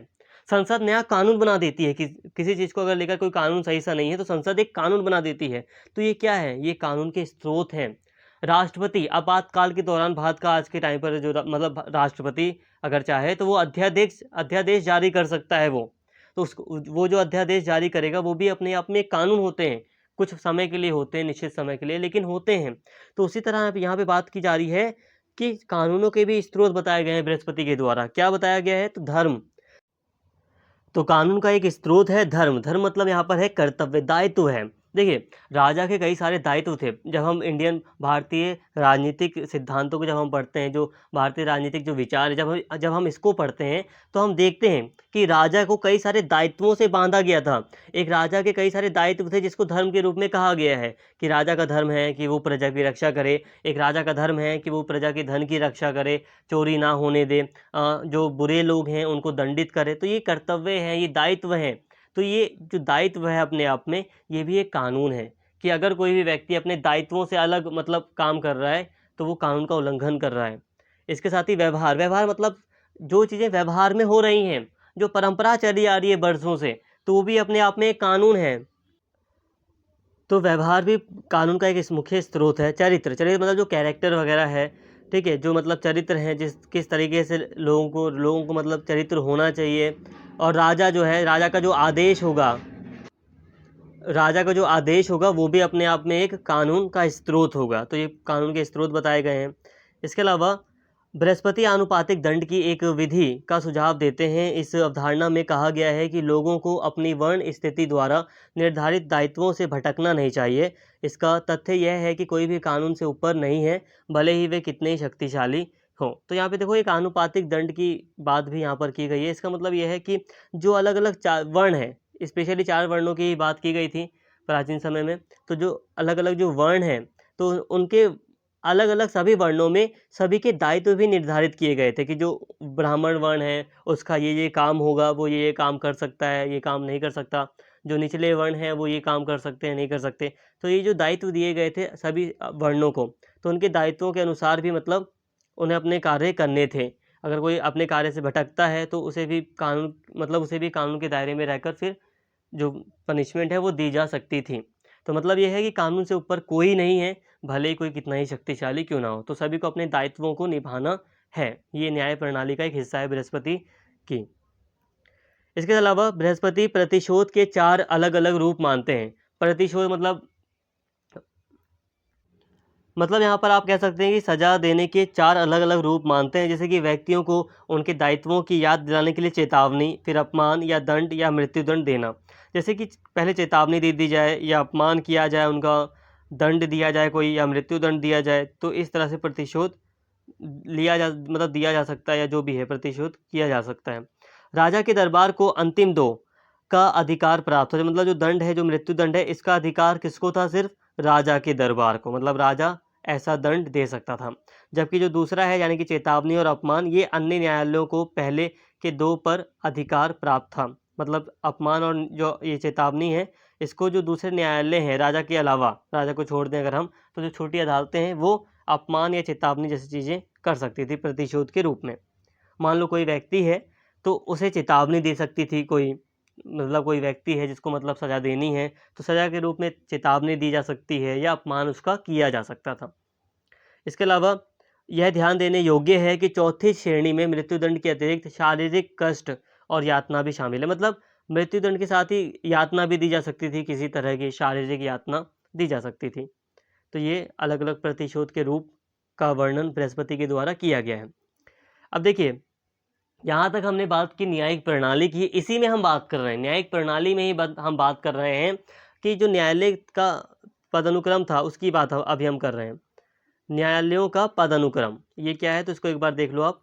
संसद नया कानून बना देती है कि किसी चीज़ को अगर लेकर कोई कानून सही सा नहीं है तो संसद एक कानून बना देती है, तो ये क्या है, ये कानून के स्रोत हैं। राष्ट्रपति आपातकाल के दौरान, भारत का आज के टाइम पर जो मतलब राष्ट्रपति अगर चाहे तो वो अध्यादेश जारी कर सकता है। तो उसको वो जो अध्यादेश जारी करेगा वो भी अपने आप में एक कानून होते हैं, कुछ समय के लिए होते हैं, निश्चित समय के लिए, लेकिन होते हैं। तो उसी तरह यहाँ पे बात की जा रही है कि कानूनों के भी स्रोत बताए गए हैं बृहस्पति के द्वारा। क्या बताया गया है, तो धर्म। तो कानून का एक स्रोत है धर्म। धर्म मतलब यहाँ पर है कर्तव्य, दायित्व है। देखिए, राजा के कई सारे दायित्व थे। जब हम भारतीय राजनीतिक सिद्धांतों को जब हम पढ़ते हैं, जो भारतीय राजनीतिक जो विचार है, जब हम इसको पढ़ते हैं तो हम देखते हैं कि राजा को कई सारे दायित्वों से बांधा गया था। एक राजा के कई सारे दायित्व थे जिसको धर्म के रूप में कहा गया है कि राजा का धर्म है कि वो प्रजा की रक्षा करे, एक राजा का धर्म है कि वो प्रजा के धन की रक्षा करे, चोरी ना होने दे, जो बुरे लोग हैं उनको दंडित करे। तो ये कर्तव्य है, ये दायित्व है। तो ये जो दायित्व है अपने आप में, ये भी एक कानून है कि अगर कोई भी व्यक्ति अपने दायित्वों से अलग मतलब काम कर रहा है तो वो कानून का उल्लंघन कर रहा है। इसके साथ ही व्यवहार। व्यवहार मतलब जो चीज़ें व्यवहार में हो रही हैं, जो परंपरा चली आ रही है बरसों से, तो वो भी अपने आप में एक कानून है। तो व्यवहार भी कानून का एक मुख्य स्रोत है। चरित्र मतलब जो कैरेक्टर वगैरह है, ठीक है, जो मतलब चरित्र हैं, किस तरीके से लोगों को मतलब चरित्र होना चाहिए। और राजा जो है, राजा का जो आदेश होगा वो भी अपने आप में एक कानून का स्रोत होगा। तो ये कानून के स्रोत बताए गए हैं। इसके अलावा बृहस्पति आनुपातिक दंड की एक विधि का सुझाव देते हैं। इस अवधारणा में कहा गया है कि लोगों को अपनी वर्ण स्थिति द्वारा निर्धारित दायित्वों से भटकना नहीं चाहिए। इसका तथ्य यह है कि कोई भी कानून से ऊपर नहीं है, भले ही वे कितने ही शक्तिशाली हो। तो यहाँ पे देखो एक आनुपातिक दंड की बात भी यहाँ पर की गई है। इसका मतलब यह है कि जो अलग अलग वर्ण हैं, स्पेशली 4 वर्णों की बात की गई थी प्राचीन समय में, तो जो अलग अलग जो वर्ण हैं, तो उनके अलग अलग सभी वर्णों में सभी के दायित्व भी निर्धारित किए गए थे कि जो ब्राह्मण वर्ण है उसका ये काम होगा, वो ये काम कर सकता है, ये काम नहीं कर सकता। जो निचले वर्ण हैं वो ये काम कर सकते हैं, नहीं कर सकते। तो ये जो दायित्व दिए गए थे सभी वर्णों को, तो उनके दायित्वों के अनुसार भी मतलब उन्हें अपने कार्य करने थे। अगर कोई अपने कार्य से भटकता है तो उसे भी कानून के दायरे में रहकर फिर जो पनिशमेंट है वो दी जा सकती थी। तो मतलब ये है कि कानून से ऊपर कोई नहीं है, भले ही कोई कितना ही शक्तिशाली क्यों ना हो। तो सभी को अपने दायित्वों को निभाना है। ये न्याय प्रणाली का एक हिस्सा है बृहस्पति की। इसके अलावा बृहस्पति प्रतिशोध के 4 अलग अलग रूप मानते हैं। प्रतिशोध मतलब यहाँ पर आप कह सकते हैं कि सजा देने के 4 अलग अलग रूप मानते हैं, जैसे कि व्यक्तियों को उनके दायित्वों की याद दिलाने के लिए चेतावनी, फिर अपमान या दंड या मृत्युदंड देना। जैसे कि पहले चेतावनी दे दी जाए या अपमान किया जाए, उनका दंड दिया जाए कोई, या मृत्युदंड दिया जाए। तो इस तरह से प्रतिशोध दिया जा सकता है, या जो भी है प्रतिशोध किया जा सकता है। राजा के दरबार को अंतिम 2 का अधिकार प्राप्त हो, मतलब जो दंड है, जो मृत्युदंड है, इसका अधिकार किसको था, सिर्फ राजा के दरबार को। मतलब राजा ऐसा दंड दे सकता था। जबकि जो दूसरा है यानी कि चेतावनी और अपमान, ये अन्य न्यायालयों को पहले के 2 पर अधिकार प्राप्त था। मतलब अपमान और जो ये चेतावनी है, इसको जो दूसरे न्यायालय हैं राजा के अलावा, राजा को छोड़ दें अगर हम, तो जो छोटी अदालतें हैं वो अपमान या चेतावनी जैसी चीज़ें कर सकती थी प्रतिशोध के रूप में। मान लो कोई व्यक्ति है तो उसे चेतावनी दे सकती थी कोई, मतलब कोई व्यक्ति है जिसको मतलब सज़ा देनी है तो सज़ा के रूप में चेतावनी दी जा सकती है या अपमान उसका किया जा सकता था। इसके अलावा यह ध्यान देने योग्य है कि चौथी श्रेणी में मृत्युदंड के अतिरिक्त शारीरिक कष्ट और यातना भी शामिल है। मतलब मृत्युदंड के साथ ही यातना भी दी जा सकती थी, किसी तरह की शारीरिक यातना दी जा सकती थी। तो ये अलग अलग प्रतिशोध के रूप का वर्णन बृहस्पति के द्वारा किया गया है। अब देखिए, यहाँ तक हमने बात की न्यायिक प्रणाली की, इसी में हम बात कर रहे हैं, न्यायिक प्रणाली में ही हम बात कर रहे हैं कि जो न्यायालय का पदानुक्रम था उसकी बात अभी हम कर रहे हैं। न्यायालयों का पदानुक्रम ये क्या है, तो इसको एक बार देख लो आप।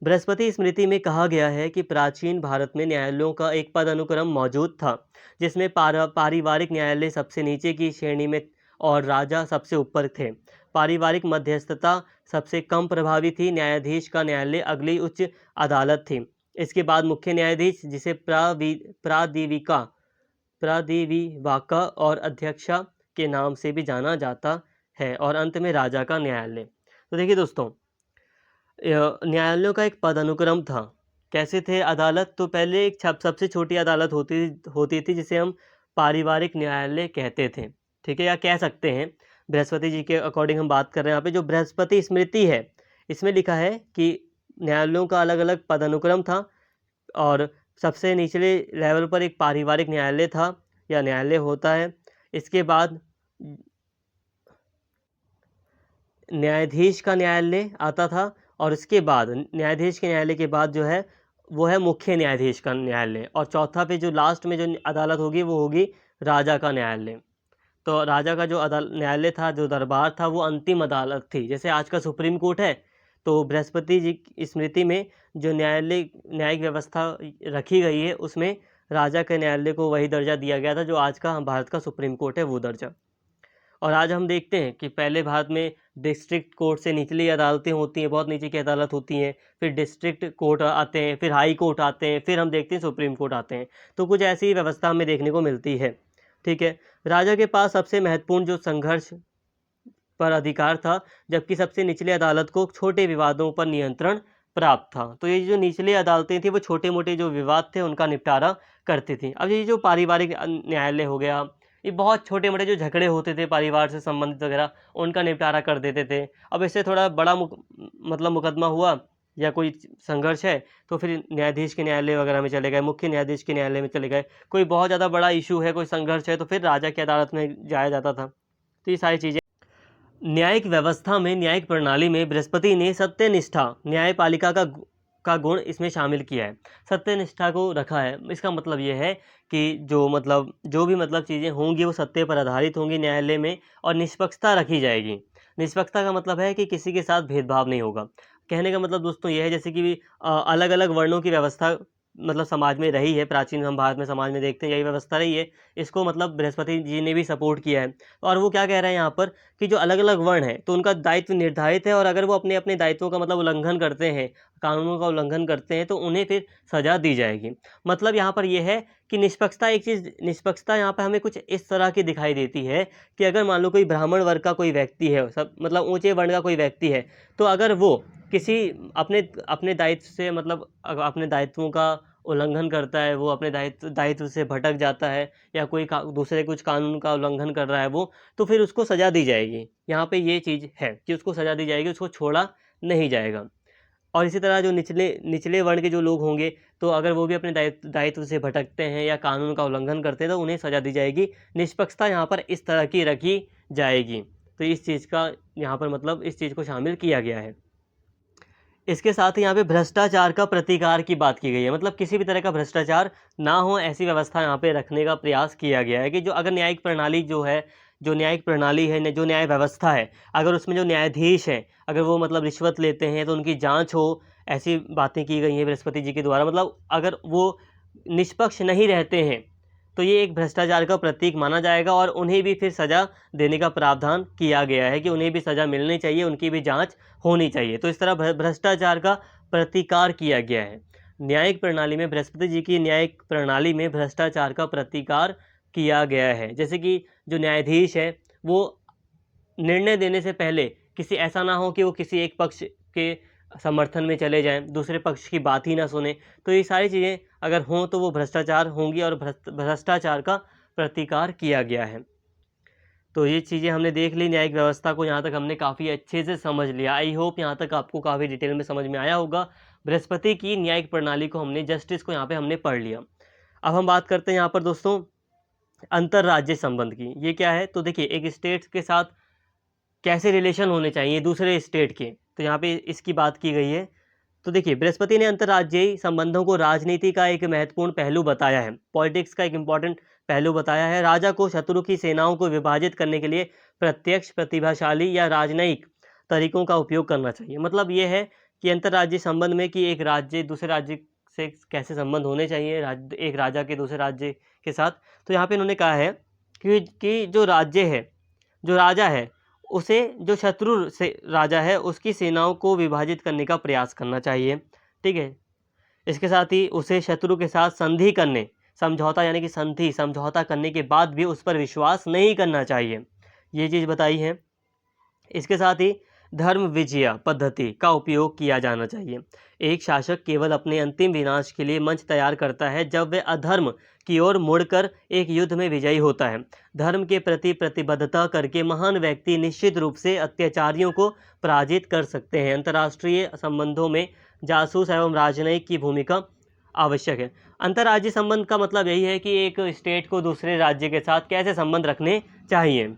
बृहस्पति स्मृति में कहा गया है कि प्राचीन भारत में न्यायालयों का एक पदानुक्रम मौजूद था, जिसमें पारिवारिक न्यायालय सबसे नीचे की श्रेणी में और राजा सबसे ऊपर थे। पारिवारिक मध्यस्थता सबसे कम प्रभावी थी। न्यायाधीश का न्यायालय अगली उच्च अदालत थी। इसके बाद मुख्य न्यायाधीश, जिसे प्रादिविवाका और अध्यक्षा के नाम से भी जाना जाता है, और अंत में राजा का न्यायालय। तो देखिए दोस्तों, न्यायालयों का एक पदानुक्रम था। कैसे थे अदालत, तो पहले एक सबसे छोटी अदालत होती थी जिसे हम पारिवारिक न्यायालय कहते थे, ठीक है, या कह सकते हैं। बृहस्पति जी के अकॉर्डिंग हम बात कर रहे हैं यहाँ पे। जो बृहस्पति स्मृति है इसमें लिखा है कि न्यायालयों का अलग अलग पदानुक्रम था और सबसे निचले लेवल पर एक पारिवारिक न्यायालय था या न्यायालय होता है। इसके बाद न्यायाधीश का न्यायालय आता था और इसके बाद न्यायाधीश के न्यायालय के बाद जो है वो है मुख्य न्यायाधीश का न्यायालय, और चौथा पे जो लास्ट में जो अदालत होगी वो होगी राजा का न्यायालय। तो राजा का जो न्यायालय था, जो दरबार था, वो अंतिम अदालत थी। जैसे आज का सुप्रीम कोर्ट है, तो बृहस्पति जी की स्मृति में जो न्यायिक व्यवस्था रखी गई है उसमें राजा के न्यायालय को वही दर्जा दिया गया था जो आज का भारत का सुप्रीम कोर्ट है, वो दर्जा। और आज हम देखते हैं कि पहले भारत में डिस्ट्रिक्ट कोर्ट से निचली अदालतें होती हैं, बहुत नीचे की अदालत होती हैं, फिर डिस्ट्रिक्ट कोर्ट आते हैं, फिर हाई कोर्ट आते हैं, फिर हम देखते हैं सुप्रीम कोर्ट आते हैं। तो कुछ ऐसी व्यवस्था हमें देखने को मिलती है, ठीक है। राजा के पास सबसे महत्वपूर्ण जो संघर्ष पर अधिकार था, जबकि सबसे निचले अदालत को छोटे विवादों पर नियंत्रण प्राप्त था। तो ये जो निचली अदालतें थी वो छोटे मोटे जो विवाद थे उनका निपटारा करती थी। अब ये जो पारिवारिक न्यायालय हो गया, ये बहुत छोटे मोटे जो झगड़े होते थे परिवार से संबंधित वगैरह, उनका निपटारा कर देते थे। अब इससे थोड़ा बड़ा मतलब मुकदमा हुआ या कोई संघर्ष है तो फिर न्यायाधीश के न्यायालय वगैरह में चले गए, मुख्य न्यायाधीश के न्यायालय में चले गए। कोई बहुत ज़्यादा बड़ा इशू है, कोई संघर्ष है, तो फिर राजा की अदालत में जाया जाता था। तो ये सारी चीज़ें न्यायिक व्यवस्था में, न्यायिक प्रणाली में बृहस्पति ने सत्यनिष्ठा, न्यायपालिका का गुण इसमें शामिल किया है। सत्यनिष्ठा को रखा है। इसका मतलब ये है कि जो भी चीज़ें होंगी वो सत्य पर आधारित होंगी न्यायालय में, और निष्पक्षता रखी जाएगी। निष्पक्षता का मतलब है कि किसी के साथ भेदभाव नहीं होगा। कहने का मतलब दोस्तों ये है, जैसे कि अलग अलग वर्णों की व्यवस्था समाज में रही है, प्राचीन हम भारत में समाज में देखते हैं यही व्यवस्था रही है। इसको बृहस्पति जी ने भी सपोर्ट किया है। और वो क्या कह रहे हैं यहाँ पर कि जो अलग अलग वर्ण हैं तो उनका दायित्व निर्धारित है, और अगर वो अपने अपने दायित्वों का उल्लंघन करते हैं, कानूनों का उल्लंघन करते हैं, तो उन्हें फिर सज़ा दी जाएगी। मतलब यहाँ पर यह है कि निष्पक्षता यहाँ पर हमें कुछ इस तरह की दिखाई देती है कि अगर मान लो कोई ब्राह्मण वर्ग का कोई व्यक्ति है, सब ऊंचे वर्ण का कोई व्यक्ति है, तो अगर वो किसी अपने दायित्व से अपने दायित्वों का उल्लंघन करता है, वो अपने दायित्व से भटक जाता है, या कोई दूसरे कुछ कानून का उल्लंघन कर रहा है वो, तो फिर उसको सज़ा दी जाएगी। यहाँ पे ये चीज़ है कि उसको सज़ा दी जाएगी, उसको छोड़ा नहीं जाएगा। और इसी तरह जो निचले वर्ण के जो लोग होंगे, तो अगर वो भी अपने दायित्व से भटकते हैं या कानून का उल्लंघन करते हैं तो उन्हें सज़ा दी जाएगी। निष्पक्षता यहाँ पर इस तरह की रखी जाएगी। तो इस चीज़ का यहाँ पर इस चीज़ को शामिल किया गया है। इसके साथ ही यहाँ पे भ्रष्टाचार का प्रतिकार की बात की गई है। मतलब किसी भी तरह का भ्रष्टाचार ना हो, ऐसी व्यवस्था यहाँ पे रखने का प्रयास किया गया है कि जो अगर न्यायिक प्रणाली जो न्यायिक प्रणाली है, जो न्याय व्यवस्था है, अगर उसमें जो न्यायाधीश हैं अगर वो रिश्वत लेते हैं तो उनकी जांच हो, ऐसी बातें की गई हैं बृहस्पति जी के द्वारा। अगर वो निष्पक्ष नहीं रहते हैं तो ये एक भ्रष्टाचार का प्रतीक माना जाएगा, और उन्हें भी फिर सज़ा देने का प्रावधान किया गया है कि उन्हें भी सज़ा मिलनी चाहिए, उनकी भी जांच होनी चाहिए। तो इस तरह भ्रष्टाचार का प्रतिकार किया गया है। न्यायिक प्रणाली में, बृहस्पति जी की न्यायिक प्रणाली में भ्रष्टाचार का प्रतिकार किया गया है। जैसे कि जो न्यायाधीश है वो निर्णय देने से पहले ऐसा ना हो कि वो किसी एक पक्ष के समर्थन में चले जाएं, दूसरे पक्ष की बात ही ना सुने, तो ये सारी चीज़ें अगर हों तो वो भ्रष्टाचार होंगी और भ्रष्टाचार का प्रतिकार किया गया है। तो ये चीज़ें हमने देख ली, न्यायिक व्यवस्था को यहाँ तक हमने काफ़ी अच्छे से समझ लिया। आई होप यहाँ तक आपको काफ़ी डिटेल में समझ में आया होगा। बृहस्पति की न्यायिक प्रणाली को हमने, जस्टिस को यहाँ पे हमने पढ़ लिया। अब हम बात करते हैं यहाँ पर दोस्तों अंतर्राज्य संबंध की। ये क्या है? तो देखिए एक स्टेट के साथ कैसे रिलेशन होने चाहिए दूसरे स्टेट के, तो यहाँ पे इसकी बात की गई है। तो देखिए बृहस्पति ने अंतर्राज्यीय संबंधों को राजनीति का एक महत्वपूर्ण पहलू बताया है, पॉलिटिक्स का एक इम्पॉर्टेंट पहलू बताया है। राजा को शत्रु की सेनाओं को विभाजित करने के लिए प्रत्यक्ष, प्रतिभाशाली या राजनयिक तरीकों का उपयोग करना चाहिए। मतलब ये है कि अंतर्राज्यीय संबंध में कि एक राज्य दूसरे राज्य से कैसे संबंध होने चाहिए, एक राजा के दूसरे राज्य के साथ। तो यहाँ पे इन्होंने कहा है कि जो राज्य है, जो राजा है, उसे जो शत्रु से राजा है उसकी सेनाओं को विभाजित करने का प्रयास करना चाहिए। ठीक है, इसके साथ ही उसे शत्रु के साथ संधि करने, समझौता यानी कि संधि, समझौता करने के बाद भी उस पर विश्वास नहीं करना चाहिए, ये चीज़ बताई है। इसके साथ ही धर्म विजय पद्धति का उपयोग किया जाना चाहिए। एक शासक केवल अपने अंतिम विनाश के लिए मंच तैयार करता है जब वह अधर्म की ओर मुड़कर एक युद्ध में विजयी होता है। धर्म के प्रति प्रतिबद्धता करके महान व्यक्ति निश्चित रूप से अत्याचारियों को पराजित कर सकते हैं। अंतर्राष्ट्रीय संबंधों में जासूस एवं राजनयिक की भूमिका आवश्यक है। अंतर्राज्यीय संबंध का मतलब यही है कि एक स्टेट को दूसरे राज्य के साथ कैसे संबंध रखने चाहिए।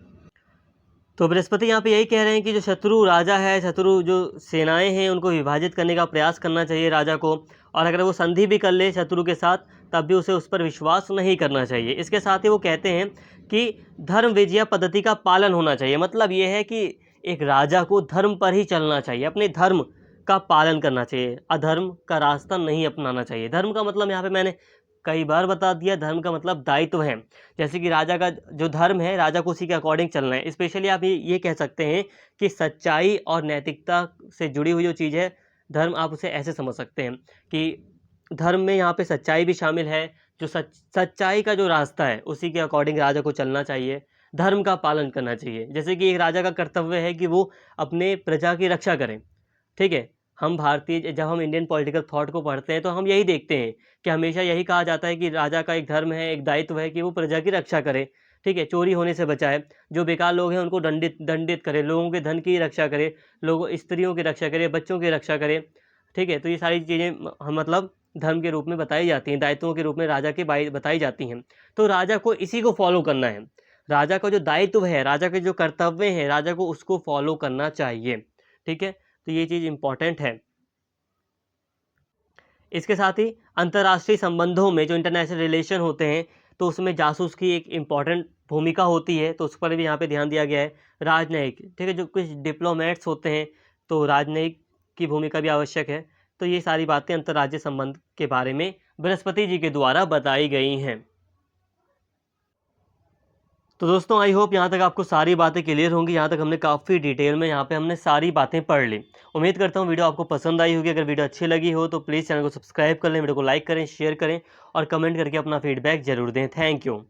तो बृहस्पति यहाँ पे यही कह रहे हैं कि जो शत्रु राजा है, शत्रु जो सेनाएं हैं, उनको विभाजित करने का प्रयास करना चाहिए राजा को, और अगर वो संधि भी कर ले शत्रु के साथ तब भी उसे उस पर विश्वास नहीं करना चाहिए। इसके साथ ही वो कहते हैं कि धर्म विजय पद्धति का पालन होना चाहिए। मतलब ये है कि एक राजा को धर्म पर ही चलना चाहिए, अपने धर्म का पालन करना चाहिए, अधर्म का रास्ता नहीं अपनाना चाहिए। धर्म का मतलब यहाँ पे मैंने कई बार बता दिया, धर्म का मतलब दायित्व है। जैसे कि राजा का जो धर्म है, राजा को उसी के अकॉर्डिंग चलना है। स्पेशली आप ये कह सकते हैं कि सच्चाई और नैतिकता से जुड़ी हुई जो चीज़ है धर्म, आप उसे ऐसे समझ सकते हैं कि धर्म में यहाँ पे सच्चाई भी शामिल है। जो सच्चाई का जो रास्ता है उसी के अकॉर्डिंग राजा को चलना चाहिए, धर्म का पालन करना चाहिए। जैसे कि एक राजा का कर्तव्य है कि वो अपने प्रजा की रक्षा करें। ठीक है, हम भारतीय, जब हम इंडियन पॉलिटिकल थॉट को पढ़ते हैं तो हम यही देखते हैं कि हमेशा यही कहा जाता है कि राजा का एक धर्म है, एक दायित्व है कि वो प्रजा की रक्षा करे। ठीक है, चोरी होने से बचाए, जो बेकार लोग हैं उनको दंडित करे, लोगों के धन की रक्षा करे, लोगों स्त्रियों की रक्षा करे, बच्चों की रक्षा करे। ठीक है, तो ये सारी चीज़ें मतलब धर्म के रूप में बताई जाती हैं, दायित्वों के रूप में राजा की बताई जाती हैं। तो राजा को इसी को फॉलो करना है। राजा का जो दायित्व है, राजा के जो कर्तव्य हैं, राजा को उसको फॉलो करना चाहिए। ठीक है, तो ये चीज़ इम्पॉर्टेंट है। इसके साथ ही अंतर्राष्ट्रीय संबंधों में जो इंटरनेशनल रिलेशन होते हैं तो उसमें जासूस की एक इम्पॉर्टेंट भूमिका होती है, तो उस पर भी यहाँ पे ध्यान दिया गया है। राजनयिक, ठीक है, जो कुछ डिप्लोमेट्स होते हैं तो राजनयिक की भूमिका भी आवश्यक है। तो ये सारी बातें अंतर्राज्यीय संबंध के बारे में बृहस्पति जी के द्वारा बताई गई हैं। तो दोस्तों आई होप यहाँ तक आपको सारी बातें क्लियर होंगी। यहाँ तक हमने काफ़ी डिटेल में यहाँ पे हमने सारी बातें पढ़ ली। उम्मीद करता हूँ वीडियो आपको पसंद आई होगी। अगर वीडियो अच्छी लगी हो तो प्लीज़ चैनल को सब्सक्राइब कर लें, वीडियो को लाइक करें, शेयर करें और कमेंट करके अपना फीडबैक जरूर दें। Thank you.